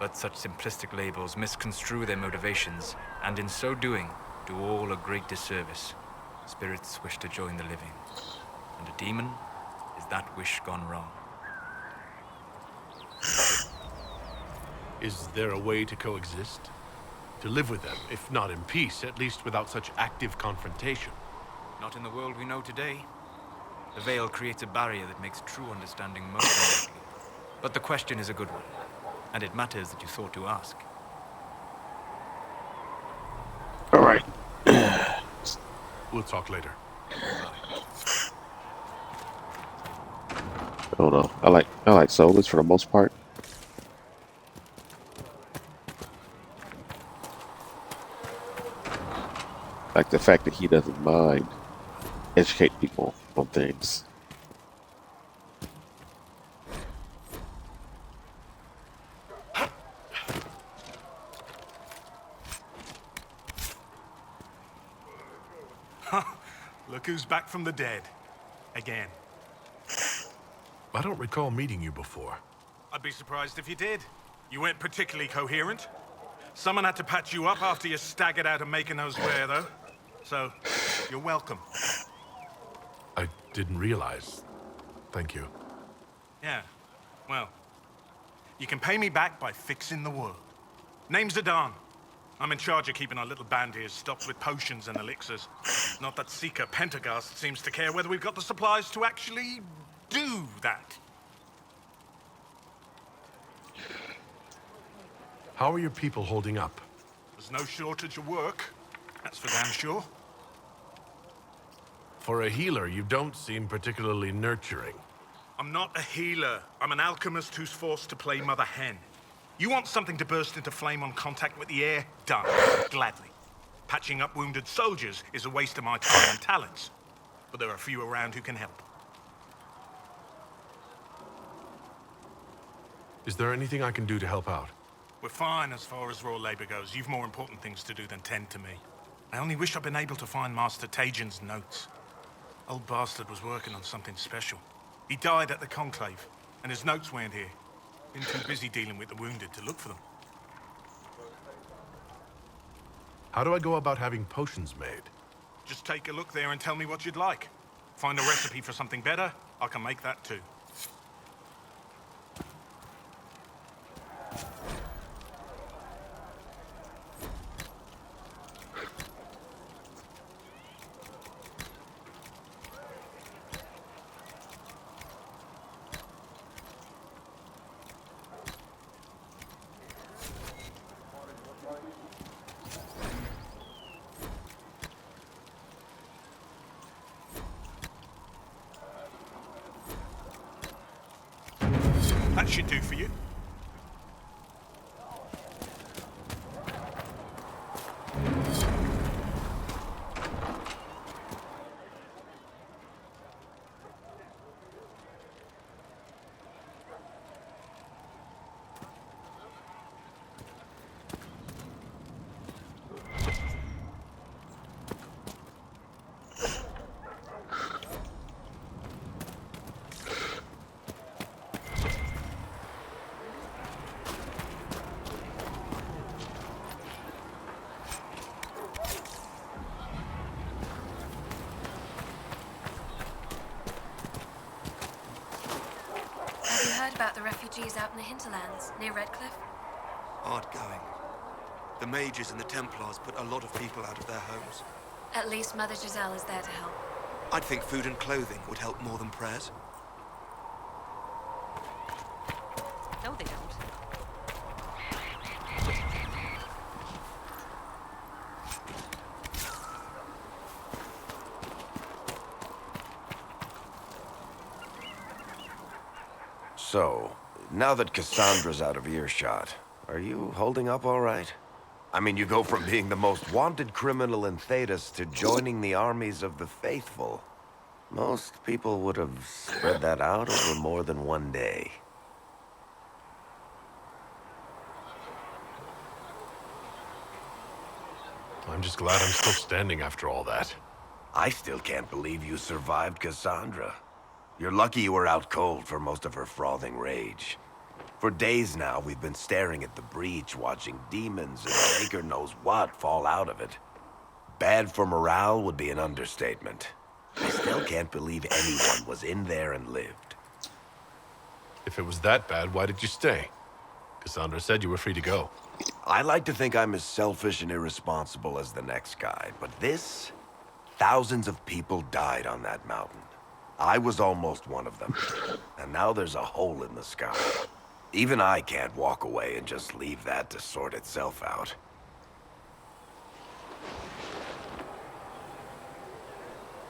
But such simplistic labels misconstrue their motivations, and in so doing, do all a great disservice. Spirits wish to join the living, and a demon is that wish gone wrong. Is there a way to coexist? To live with them, if not in peace, at least without such active confrontation? Not in the world we know today. The veil creates a barrier that makes true understanding most unlikely. But the question is a good one, and it matters that you thought to ask. All right. We'll talk later. I don't know. I like Solus for the most part. Like the fact that he doesn't mind educate people on things. Look who's back from the dead. Again. I don't recall meeting you before. I'd be surprised if you did. You weren't particularly coherent. Someone had to patch you up after you staggered out of making those wear, though. So, you're welcome. I didn't realize. Thank you. Yeah, well, you can pay me back by fixing the world. Name's Adan. I'm in charge of keeping our little band here stocked with potions and elixirs. Not that Seeker Pentagast seems to care whether we've got the supplies to actually do that. How are your people holding up? There's no shortage of work. That's for damn sure. For a healer, you don't seem particularly nurturing. I'm not a healer. I'm an alchemist who's forced to play Mother Hen. You want something to burst into flame on contact with the air? Done. Gladly. Patching up wounded soldiers is a waste of my time and talents. But there are a few around who can help. Is there anything I can do to help out? We're fine as far as raw labor goes. You've more important things to do than tend to me. I only wish I'd been able to find Master Tajin's notes. Old bastard was working on something special. He died at the Conclave, and his notes weren't here. Been too busy dealing with the wounded to look for them. How do I go about having potions made? Just take a look there and tell me what you'd like. Find a recipe for something better, I can make that too. That should do for you. Have you heard about the refugees out in the hinterlands, near Redcliffe? Hard going. The mages and the Templars put a lot of people out of their homes. At least Mother Giselle is there to help. I'd think food and clothing would help more than prayers. No, they don't. So, now that Cassandra's out of earshot, are you holding up all right? I mean, you go from being the most wanted criminal in Thedas to joining the armies of the faithful. Most people would have spread that out over more than one day. I'm just glad I'm still standing after all that. I still can't believe you survived Cassandra. You're lucky you were out cold for most of her frothing rage. For days now, we've been staring at the breach, watching demons and Baker knows what fall out of it. Bad for morale would be an understatement. I still can't believe anyone was in there and lived. If it was that bad, why did you stay? Cassandra said you were free to go. I like to think I'm as selfish and irresponsible as the next guy, but this... Thousands of people died on that mountain. I was almost one of them. And now there's a hole in the sky. Even I can't walk away and just leave that to sort itself out.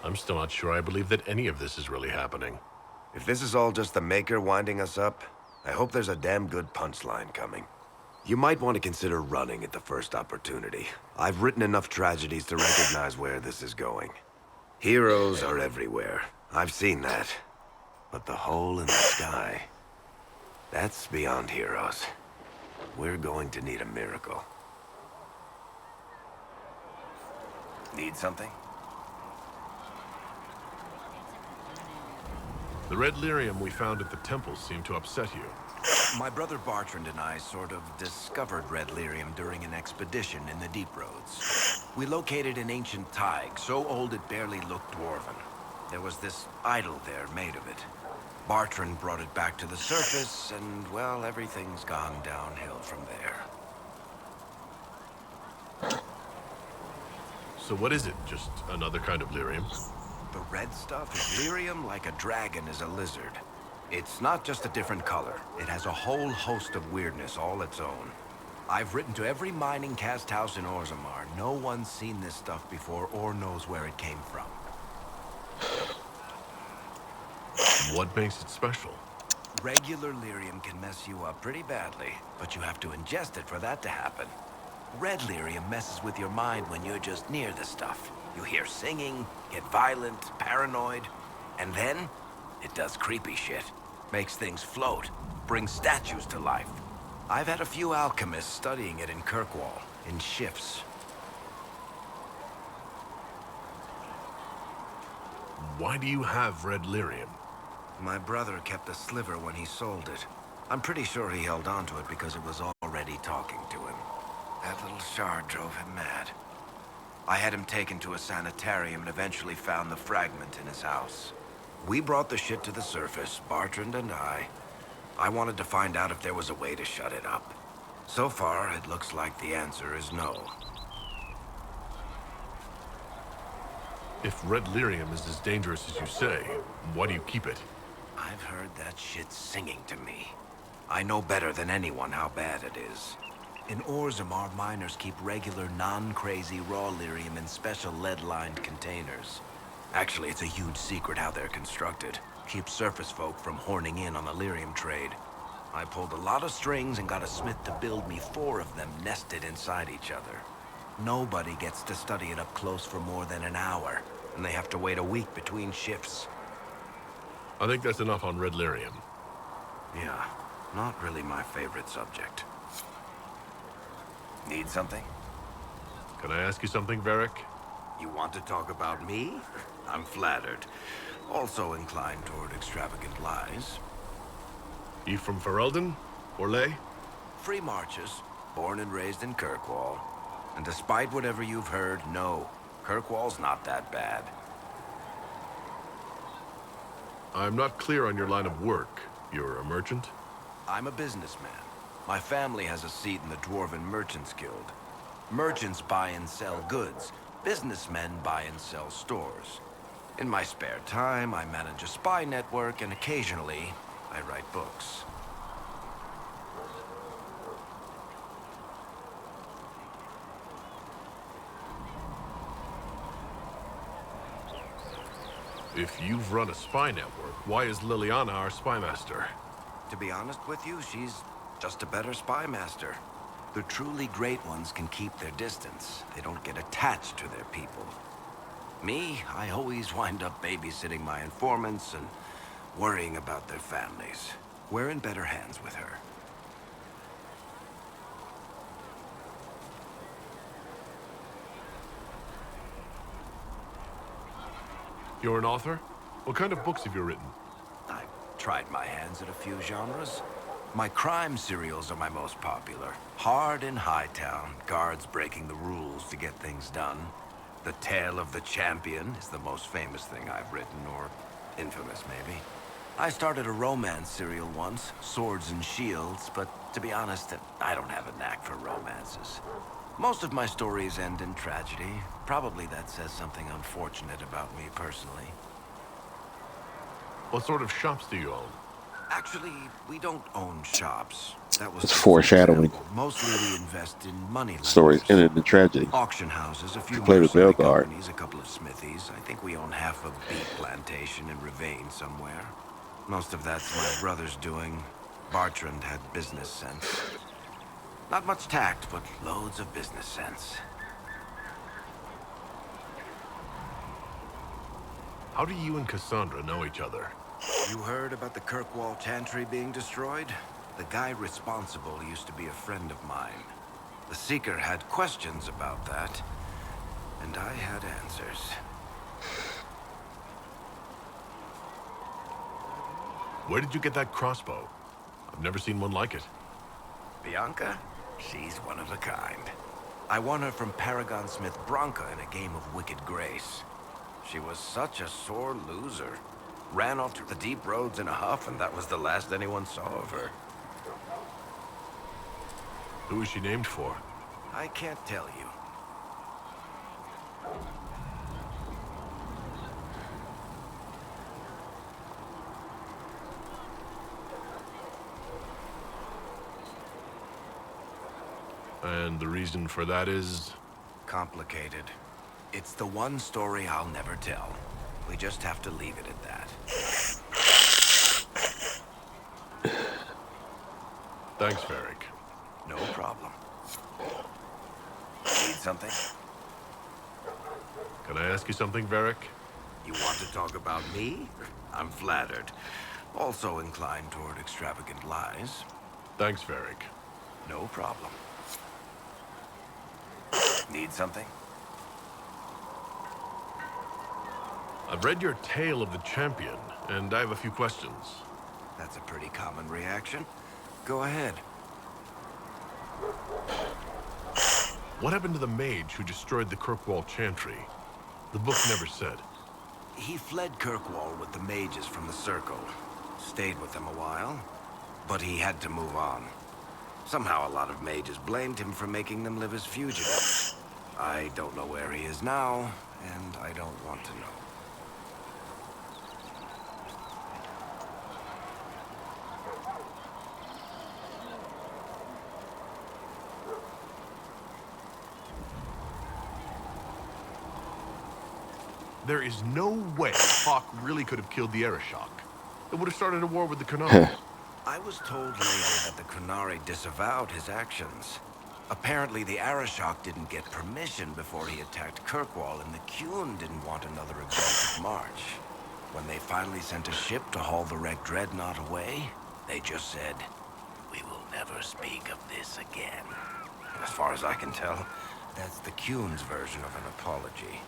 I'm still not sure I believe that any of this is really happening. If this is all just the Maker winding us up, I hope there's a damn good punchline coming. You might want to consider running at the first opportunity. I've written enough tragedies to recognize where this is going. Heroes are everywhere. I've seen that. But the hole in the sky... that's beyond heroes. We're going to need a miracle. Need something? The red lyrium we found at the temple seemed to upset you. My brother Bartrand and I sort of discovered red lyrium during an expedition in the Deep Roads. We located an ancient thaig, so old it barely looked dwarven. There was this idol there made of it. Bartrand brought it back to the surface, and, well, everything's gone downhill from there. So what is it? Just another kind of lyrium? The red stuff is lyrium like a dragon is a lizard. It's not just a different color. It has a whole host of weirdness all its own. I've written to every mining cast house in Orzammar. No one's seen this stuff before or knows where it came from. What makes it special? Regular lyrium can mess you up pretty badly, but you have to ingest it for that to happen. Red lyrium messes with your mind when you're just near the stuff. You hear singing, get violent, paranoid, and then it does creepy shit. Makes things float, brings statues to life. I've had a few alchemists studying it in Kirkwall, in shifts. Why do you have red lyrium? My brother kept a sliver when he sold it. I'm pretty sure he held on to it because it was already talking to him. That little shard drove him mad. I had him taken to a sanitarium and eventually found the fragment in his house. We brought the shit to the surface, Bartrand and I. I wanted to find out if there was a way to shut it up. So far, it looks like the answer is no. If red lyrium is as dangerous as you say, why do you keep it? I've heard that shit singing to me. I know better than anyone how bad it is. In Orzammar, miners keep regular, non-crazy raw lyrium in special lead-lined containers. Actually, it's a huge secret how they're constructed. Keeps surface folk from horning in on the lyrium trade. I pulled a lot of strings and got a smith to build me 4 of them nested inside each other. Nobody gets to study it up close for more than an hour, and they have to wait a week between shifts. I think that's enough on red lyrium. Yeah, not really my favorite subject. Need something? Can I ask you something, Varric? You want to talk about me? I'm flattered. Also inclined toward extravagant lies. You from Ferelden? Or Ley? Free marches, born and raised in Kirkwall. And despite whatever you've heard, no, Kirkwall's not that bad. I'm not clear on your line of work. You're a merchant? I'm a businessman. My family has a seat in the Dwarven Merchants Guild. Merchants buy and sell goods. Businessmen buy and sell stores. In my spare time, I manage a spy network, and occasionally, I write books. If you've run a spy network, why is Liliana our spy master? To be honest with you, she's just a better spy master. The truly great ones can keep their distance. They don't get attached to their people. Me, I always wind up babysitting my informants and worrying about their families. We're in better hands with her. You're an author? What kind of books have you written? I've tried my hands at a few genres. My crime serials are my most popular. Hard in Hightown, guards breaking the rules to get things done. The Tale of the Champion is the most famous thing I've written, or infamous maybe. I started a romance serial once, Swords and Shields, but to be honest, I don't have a knack for romances. Most of my stories end in tragedy. Probably that says something unfortunate about me personally. What sort of shops do you own? Actually, we don't own shops. That was It's just an foreshadowing. example. Mostly we invest in money Stories lenders. ended in tragedy. Auction houses, a few You play with mercenary Belgard. companies, a couple of smithies. I think we own half a beet plantation in Ravane somewhere. Most of that's my brother's doing. Bartrand had business sense. Not much tact, but loads of business sense. How do you and Cassandra know each other? You heard about the Kirkwall Chantry being destroyed? The guy responsible used to be a friend of mine. The Seeker had questions about that, and I had answers. Where did you get that crossbow? I've never seen one like it. Bianca? She's one of a kind. I won her from Paragon Smith Bronca in a game of Wicked Grace. She was such a sore loser. Ran off to the deep roads in a huff, and that was the last anyone saw of her. Who is she named for? I can't tell you. And the reason for that is? Complicated. It's the one story I'll never tell. We just have to leave it at that. Thanks, Varric. No problem. Need something? Can I ask you something, Varric? You want to talk about me? I'm flattered. Also inclined toward extravagant lies. Thanks, Varric. No problem. Need something? I've read your Tale of the Champion, and I have a few questions. That's a pretty common reaction. Go ahead. What happened to the mage who destroyed the Kirkwall Chantry? The book never said. He fled Kirkwall with the mages from the Circle. Stayed with them a while, but he had to move on. Somehow a lot of mages blamed him for making them live as fugitives. I don't know where he is now, and I don't want to know. There is no way Hawk really could have killed the Arishok. It would have started a war with the Qunari. I was told later that the Qunari disavowed his actions. Apparently the Arishok didn't get permission before he attacked Kirkwall, and the Qun didn't want another aggressive march. When they finally sent a ship to haul the wrecked dreadnought away, they just said, "We will never speak of this again." As far as I can tell, that's the Qun's version of an apology.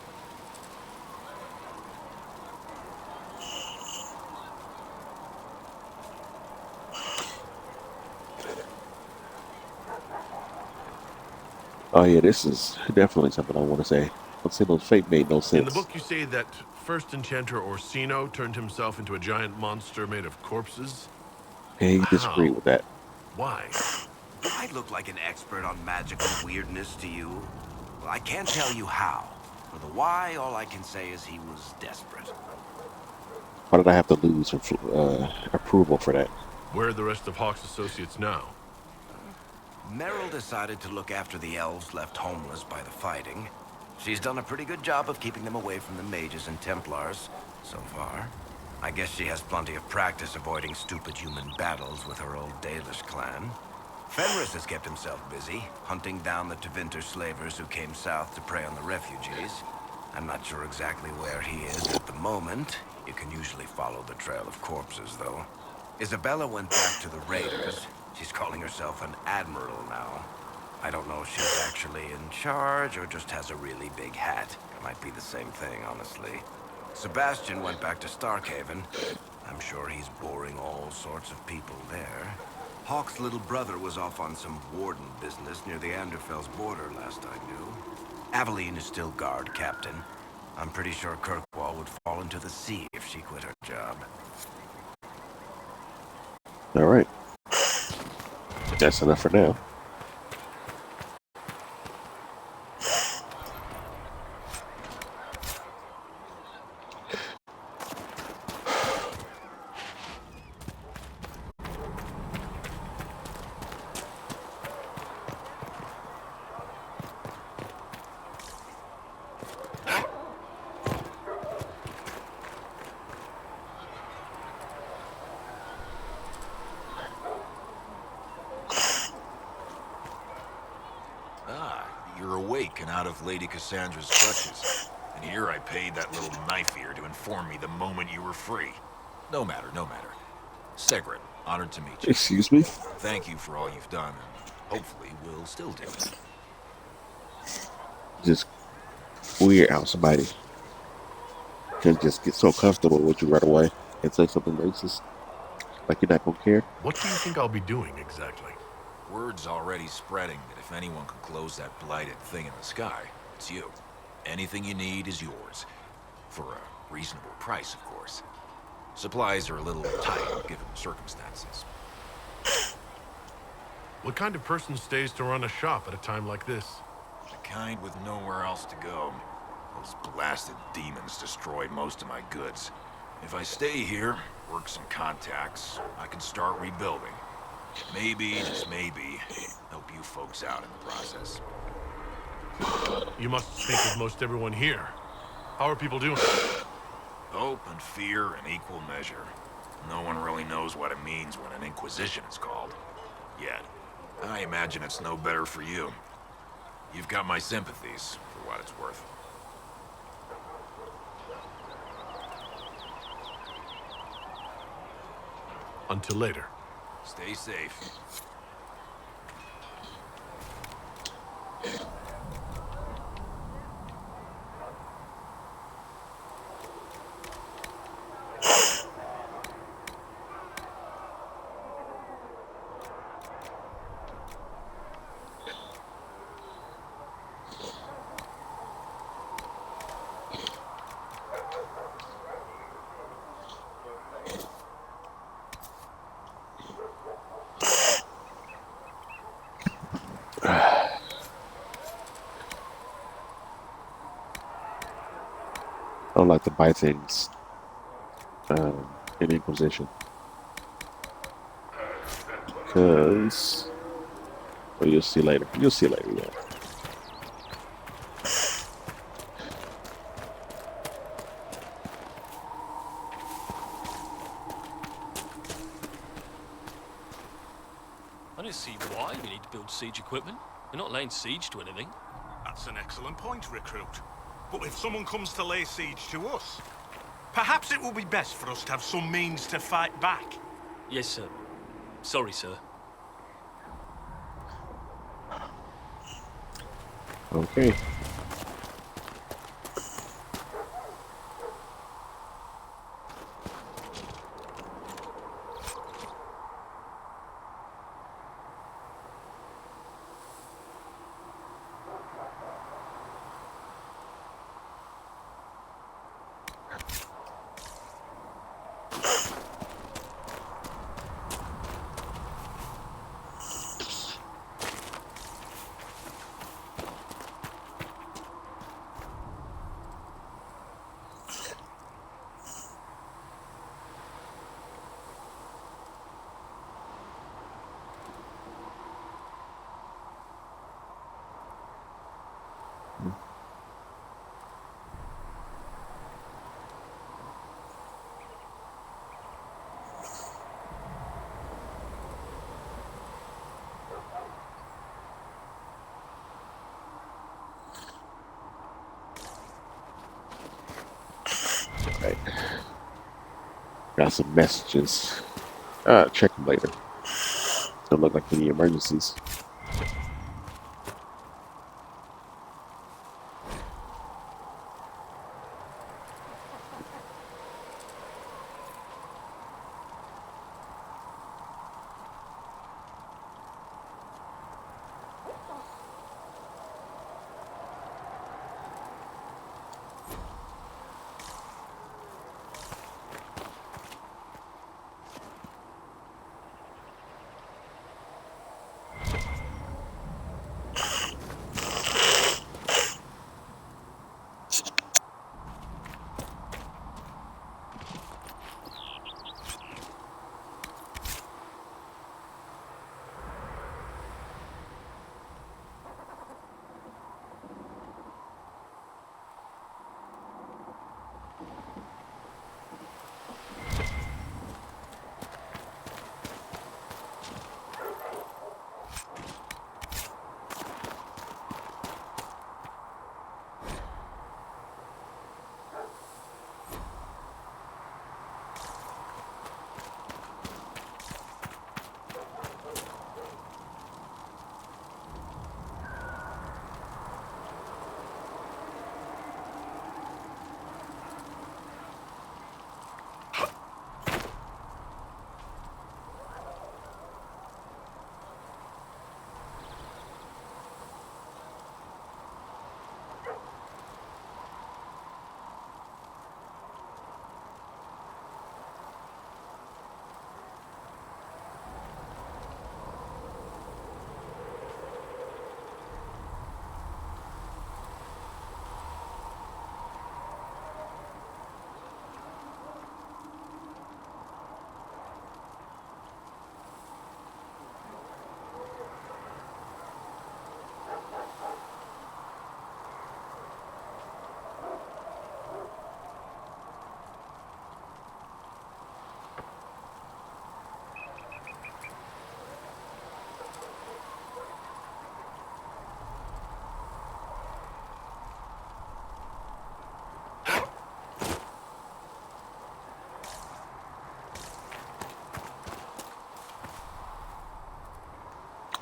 Oh yeah, this is definitely something I want to say. Let's say those fate made no In the sense. book you say that first enchanter Orsino turned himself into a giant monster made of corpses? Yeah, you disagree with that. Why? Do I look like an expert on magical weirdness to you? Well, I can't tell you how. For the why, all I can say is he was desperate. Why did I have to lose approval for that? Where are the rest of Hawk's associates now? Meryl decided to look after the elves left homeless by the fighting. She's done a pretty good job of keeping them away from the mages and Templars, so far. I guess she has plenty of practice avoiding stupid human battles with her old Dalish clan. Fenris has kept himself busy, hunting down the Tevinter slavers who came south to prey on the refugees. I'm not sure exactly where he is at the moment. You can usually follow the trail of corpses, though. Isabella went back to the raiders. She's calling herself an admiral now. I don't know if she's actually in charge or just has a really big hat. It might be the same thing, honestly. Sebastian went back to Starkhaven. I'm sure he's boring all sorts of people there. Hawk's little brother was off on some warden business near the Anderfell's border last I knew. Aveline is still guard captain. I'm pretty sure Kirkwall would fall into the sea if she quit her job. All right. That's enough for now. You're awake and out of Lady Cassandra's clutches. And here I paid that little knife-ear to inform me the moment you were free. No matter, no matter. Segret, honored to meet you. Excuse me? Thank you for all you've done, and hopefully will still do. Just weird how somebody can just get so comfortable with you right away and say something racist. Like you're not gonna care. What do you think I'll be doing exactly? Word's already spreading that if anyone can close that blighted thing in the sky, it's you. Anything you need is yours. For a reasonable price, of course. Supplies are a little tight, given the circumstances. What kind of person stays to run a shop at a time like this? The kind with nowhere else to go. Those blasted demons destroyed most of my goods. If I stay here, work some contacts, I can start rebuilding. Maybe, just maybe, help you folks out in the process. You must speak with most everyone here. How are people doing? Hope and fear in equal measure. No one really knows what it means when an inquisition is called. Yet, I imagine it's no better for you. You've got my sympathies, for what it's worth. Until later. Stay safe. I don't like to buy things in Inquisition. Because, well, you'll see later. You'll see later, yeah. I don't see why we need to build siege equipment. We're not laying siege to anything. That's an excellent point, Recruit. But if someone comes to lay siege to us, perhaps it will be best for us to have some means to fight back. Yes, sir. Sorry, sir. Okay. Alright. Got some messages. Check them later. Don't look like any emergencies.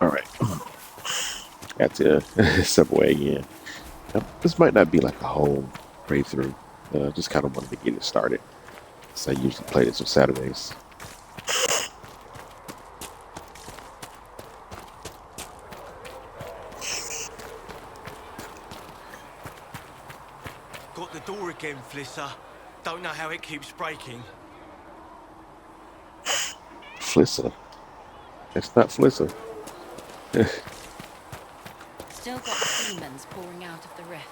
Alright. Got to subway again. Now, this might not be like a whole playthrough. Just kind of wanted to get it started. So I usually play this on Saturdays. Got the door again, Flisser. Don't know how it keeps breaking. Flisser. It's not Flisser. Still got demons pouring out of the rifts.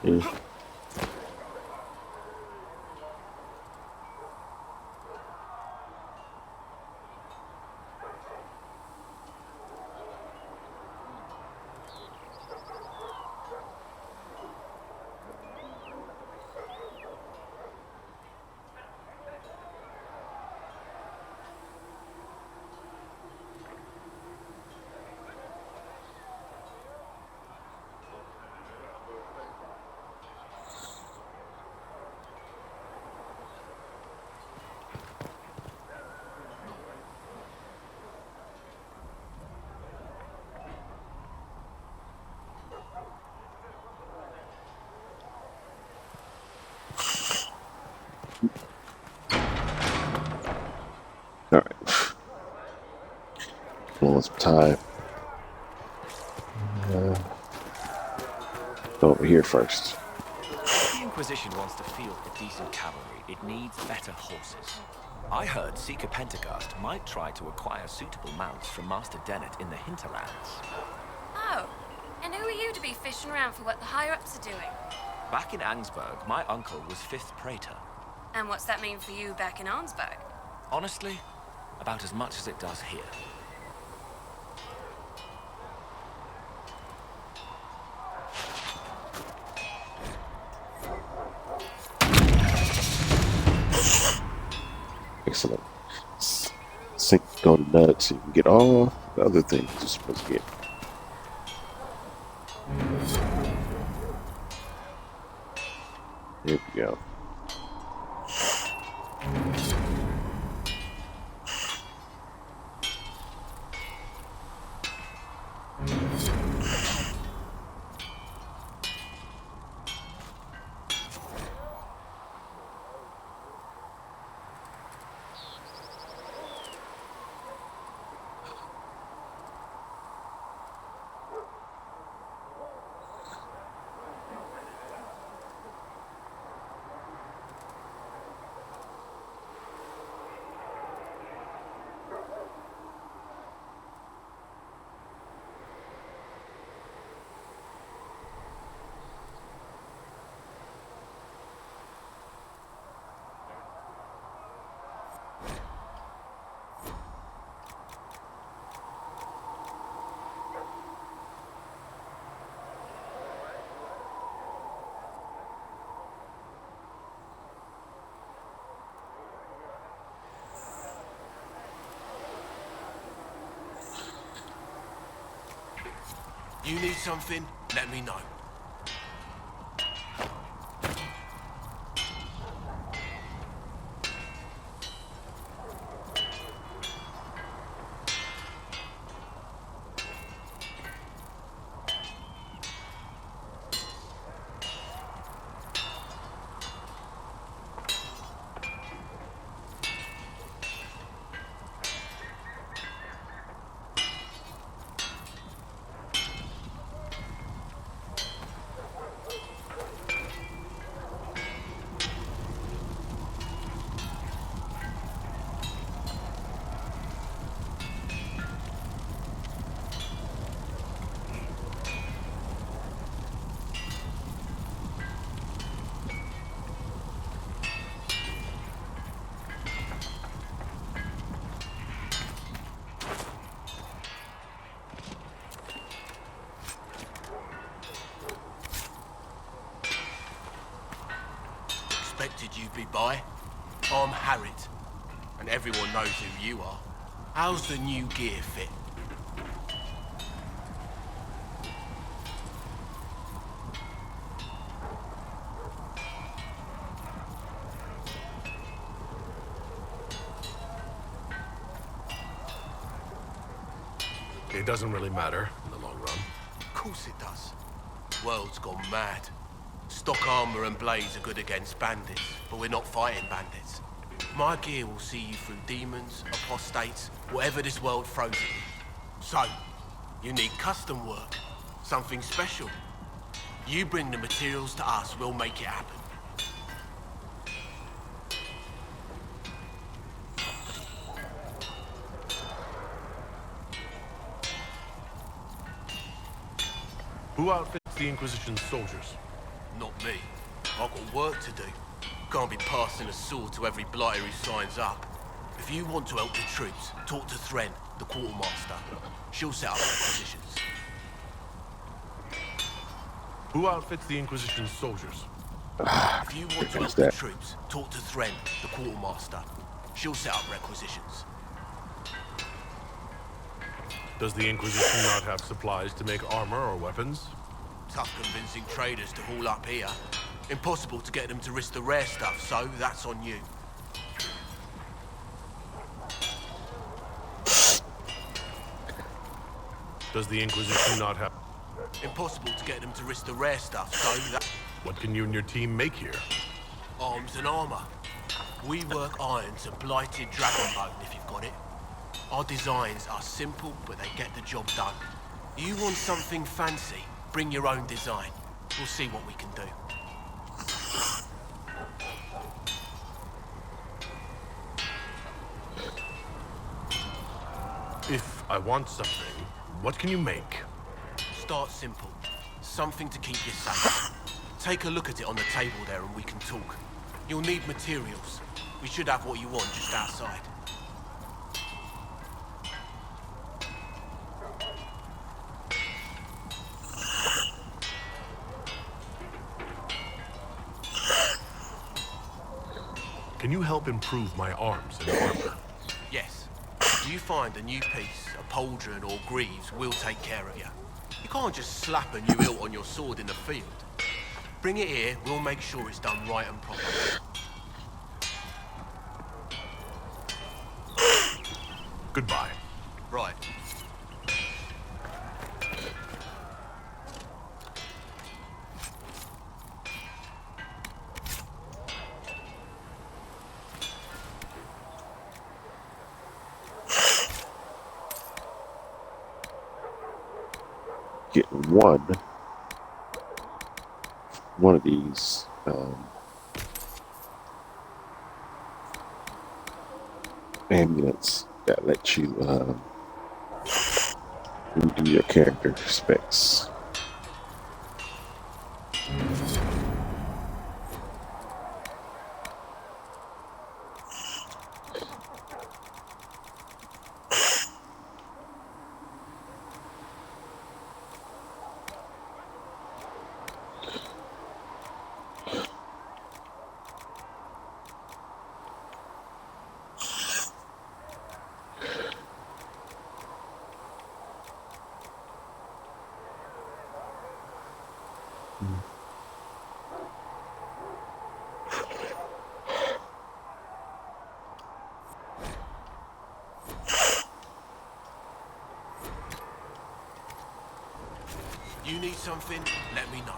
Mm. All right. Well, some time. Go over here first. If the Inquisition wants to field a decent cavalry, it needs better horses. I heard Seeker Pentecost might try to acquire suitable mounts from Master Dennett in the hinterlands. Oh, and who are you to be fishing around for what the higher-ups are doing? Back in Ansburg, my uncle was 5th Praetor. And what's that mean for you back in Arnsberg? Honestly, about as much as it does here. Excellent. Sink go to nuts so you can get all the other things you're supposed to get. There we go. You need something? Let me know. Expected you'd be by. I'm Harriet, and everyone knows who you are. How's the new gear fit? It doesn't really matter in the long run. Of course it does. World's gone mad. Stock armor and blades are good against bandits, but we're not fighting bandits. My gear will see you through demons, apostates, whatever this world throws at you. So, you need custom work, something special. You bring the materials to us, we'll make it happen. Who outfits the Inquisition's soldiers? Not me. I've got work to do. Can't be passing a sword to every blighter who signs up. If you want to help the troops, talk to Thren, the quartermaster. She'll set up requisitions. Who outfits the Inquisition's soldiers? If you want to help the troops, talk to Thren, the quartermaster. She'll set up requisitions. Does the Inquisition not have supplies to make armor or weapons? Tough convincing traders to haul up here. Impossible to get them to risk the rare stuff, so that's on you. Does the Inquisition not have... Impossible to get them to risk the rare stuff, so that... What can you and your team make here? Arms and armor. We work iron to blighted dragon bone, if you've got it. Our designs are simple, but they get the job done. You want something fancy? Bring your own design. We'll see what we can do. If I want something, what can you make? Start simple. Something to keep you safe. Take a look at it on the table there and we can talk. You'll need materials. We should have what you want just outside. Can you help improve my arms and armor? Yes. If you find a new piece, a pauldron or greaves, we'll take care of you. You can't just slap a new hilt on your sword in the field. Bring it here, we'll make sure it's done right and properly. Goodbye. Right. Get one of these amulets that let you redo your character specs. You need something? Let me know.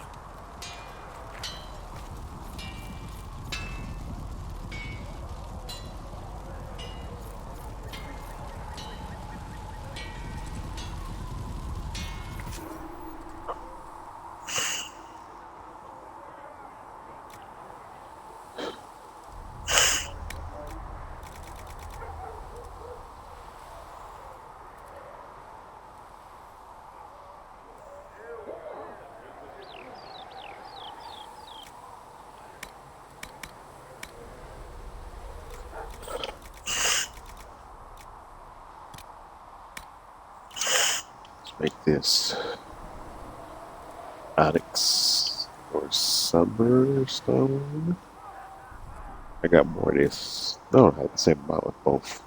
Make this onyx or summer stone. I got more of this. No, I had the same amount with both.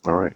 All right.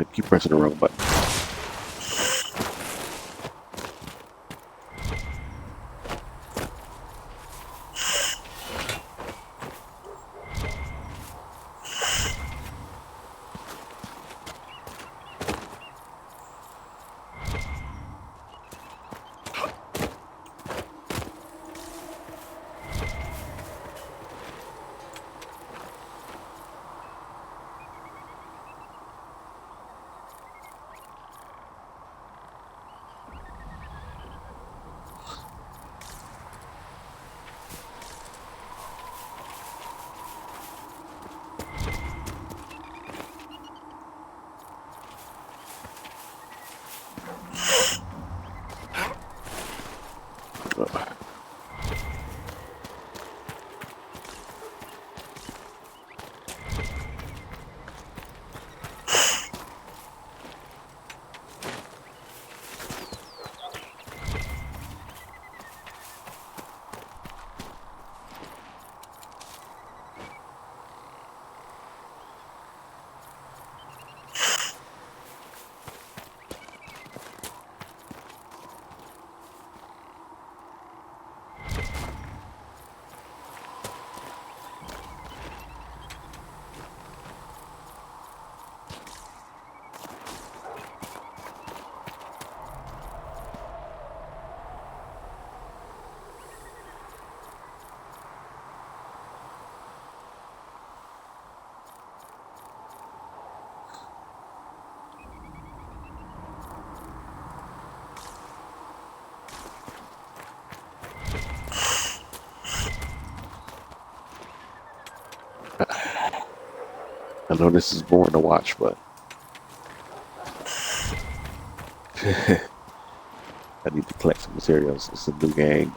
I keep pressing the wrong button. I know this is boring to watch, but I need to collect some materials. It's a new game.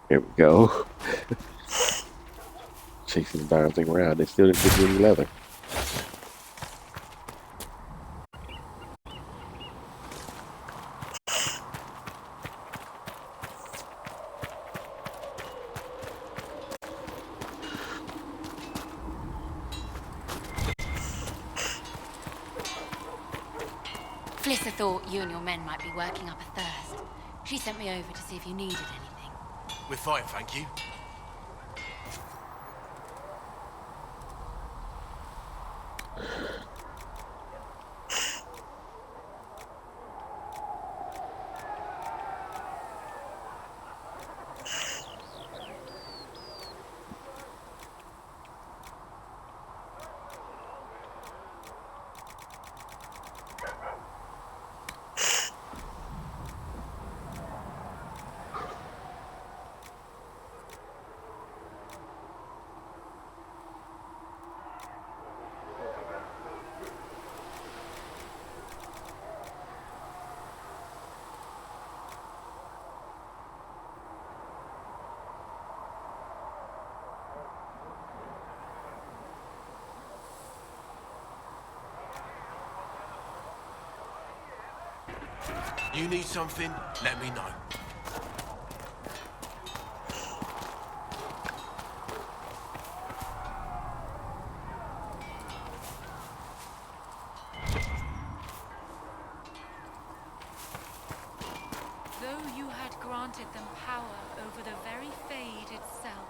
Here we go. Chasing the darn thing around. They still didn't give me any leather. Flissa thought you and your men might be working up a thirst. She sent me over to see if you needed anything. We're fine, thank you. You need something, let me know. Though you had granted them power over the very Fade itself,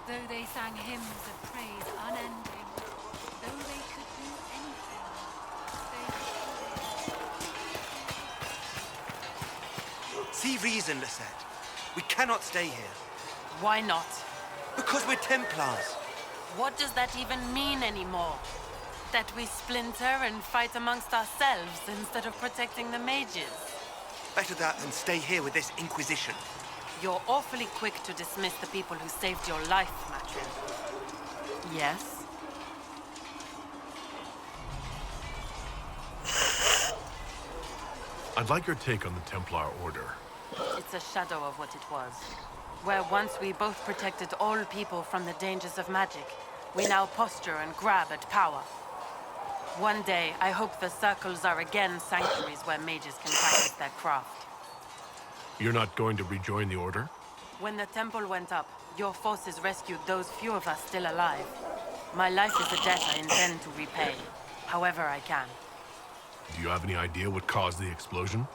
though they sang hymns of praise unending, though they could do anything, See reason, Lisette. We cannot stay here. Why not? Because we're Templars. What does that even mean anymore? That we splinter and fight amongst ourselves instead of protecting the mages? Better that than stay here with this Inquisition. You're awfully quick to dismiss the people who saved your life, Matrin. Yes? I'd like your take on the Templar Order. It's a shadow of what it was. Where once we both protected all people from the dangers of magic, we now posture and grab at power. One day, I hope the circles are again sanctuaries where mages can practice their craft. You're not going to rejoin the Order? When the temple went up, your forces rescued those few of us still alive. My life is a debt I intend to repay, however I can. Do you have any idea what caused the explosion?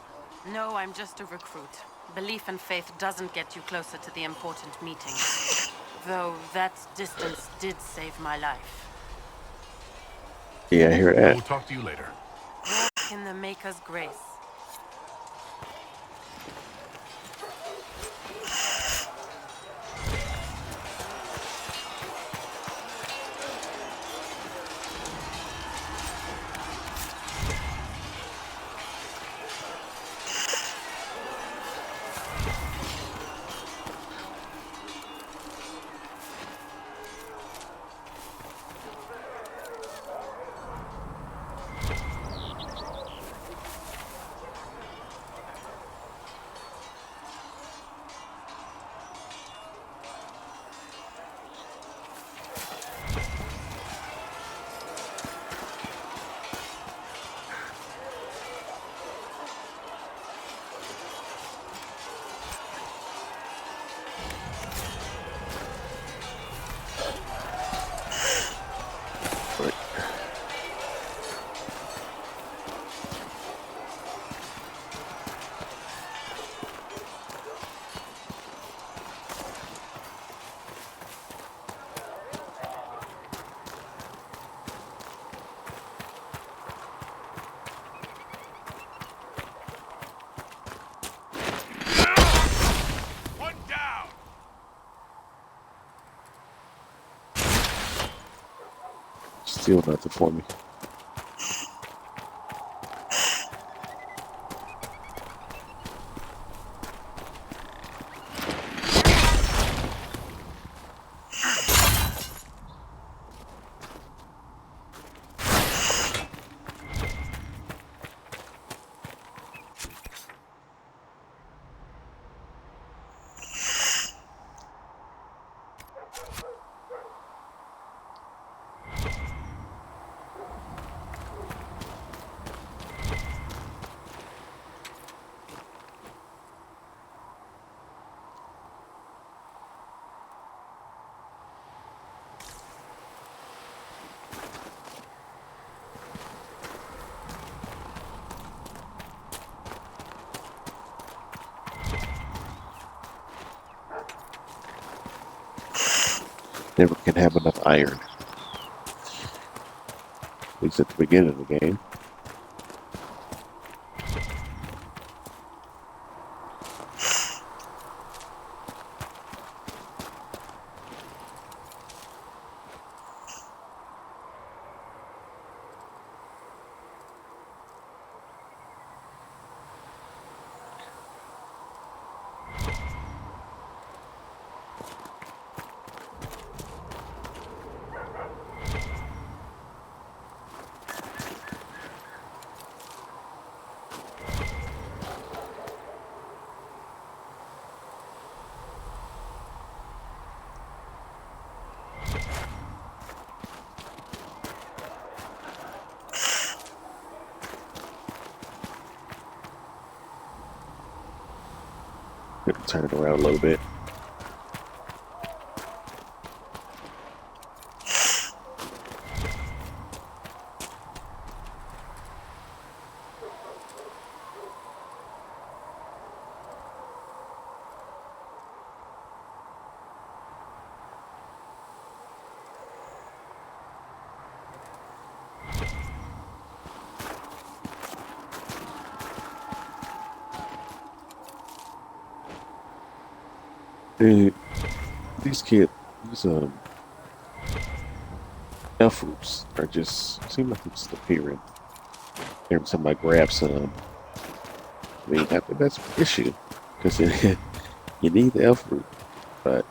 No, I'm just a recruit. Belief and faith doesn't get you closer to the important meetings. Though that distance did save my life. Yeah, I hear that. We'll talk to you later. Walk in the Maker's grace. Still nothing for me. Never can have enough iron. At least at the beginning of the game. Turn it around a little bit. These kids, these elf roots are just seem like they're just appearing every time I grab some. I mean, that's an issue because you need the elf root, but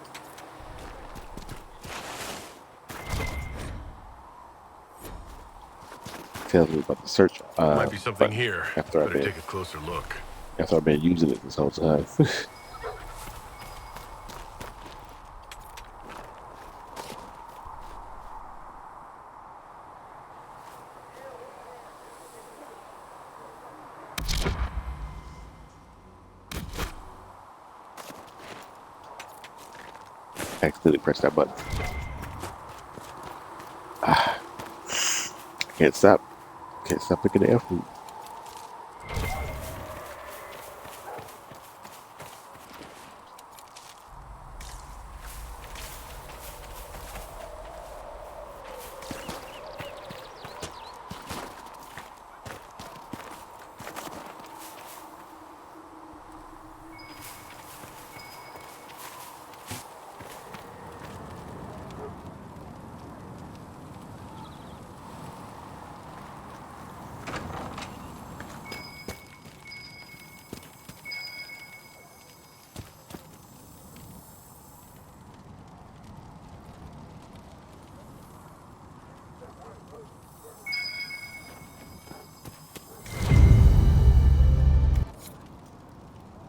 tells me about the search. Might be something here. After Better take a closer look. After I've been using it this whole time. accidentally pressed that button. Ah, can't stop. Can't stop picking the F food.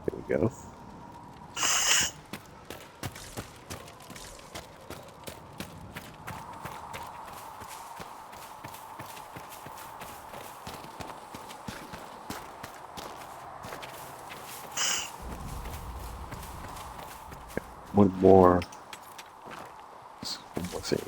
There we go. One more thing.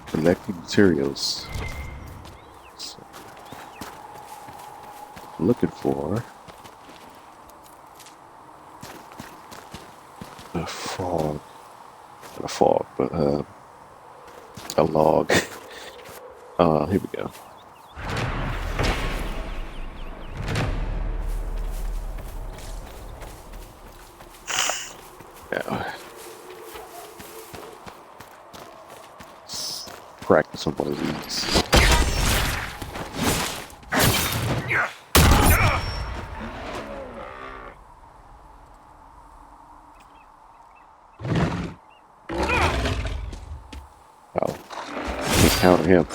Collecting materials. So, looking for a fog. Not a fog, but a log. Here we go. Now, let's practice on one of these. Oh, can't counter him.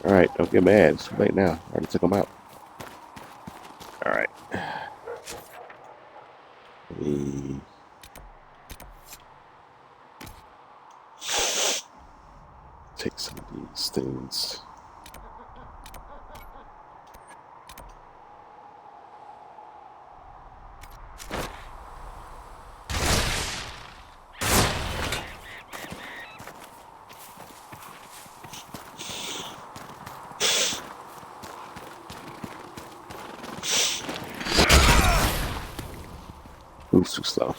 Alright, don't get mad. It's too late now. I already took them out. Alright. Let me take some of these things. Moves too slow.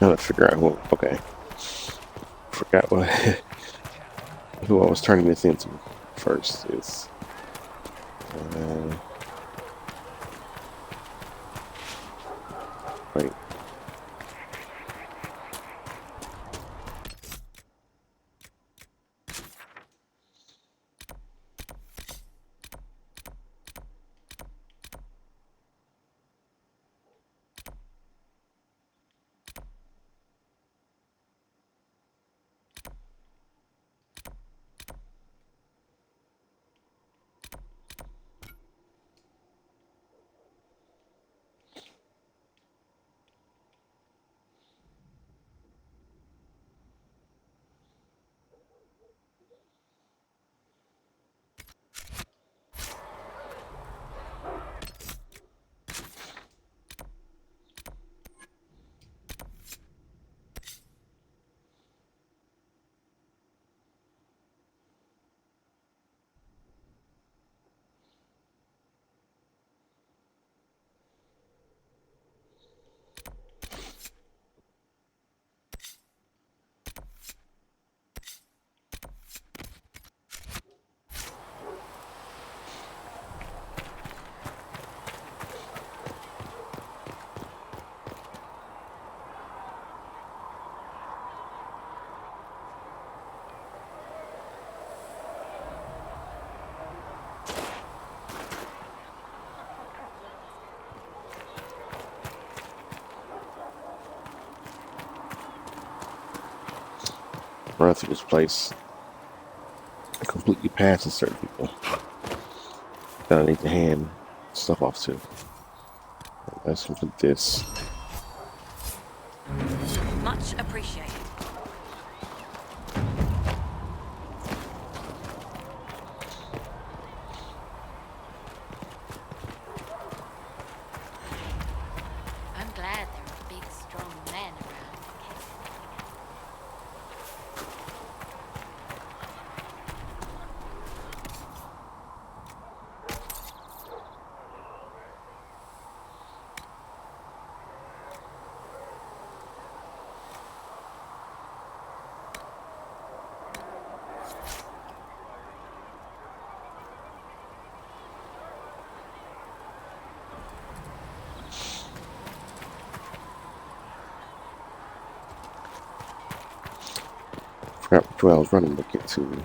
Trying to figure out who. Okay, forgot what who I was turning this into first. Is wait. Run through this place and completely passes certain people that I need to hand stuff off to. Let's complete this. Much appreciated. I'm glad there are big, strong men around. Forgot which way I was running to get to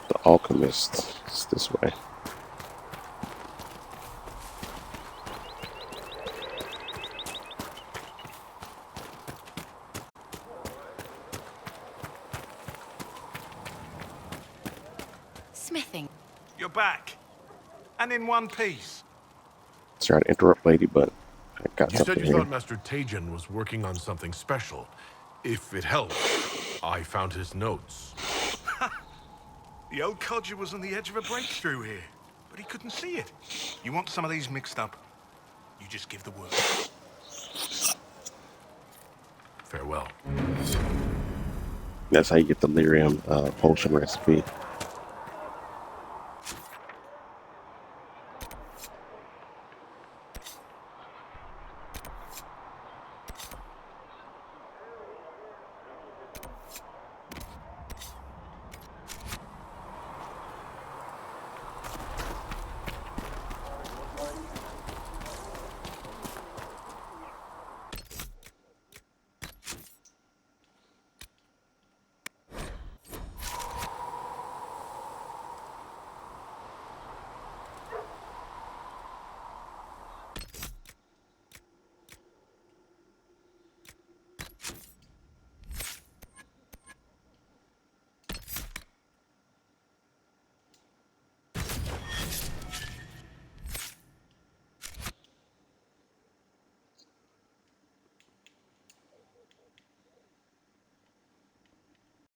the alchemist. It's this way. Smithing. You're back. And in one piece. Sorry to interrupt, lady, but I got You said something you here. thought Master Tejan was working on something special. If it helps, I found his notes. The old codger was on the edge of a breakthrough here, but he couldn't see it. You want some of these mixed up? You just give the word. Farewell. That's how you get the lyrium potion recipe.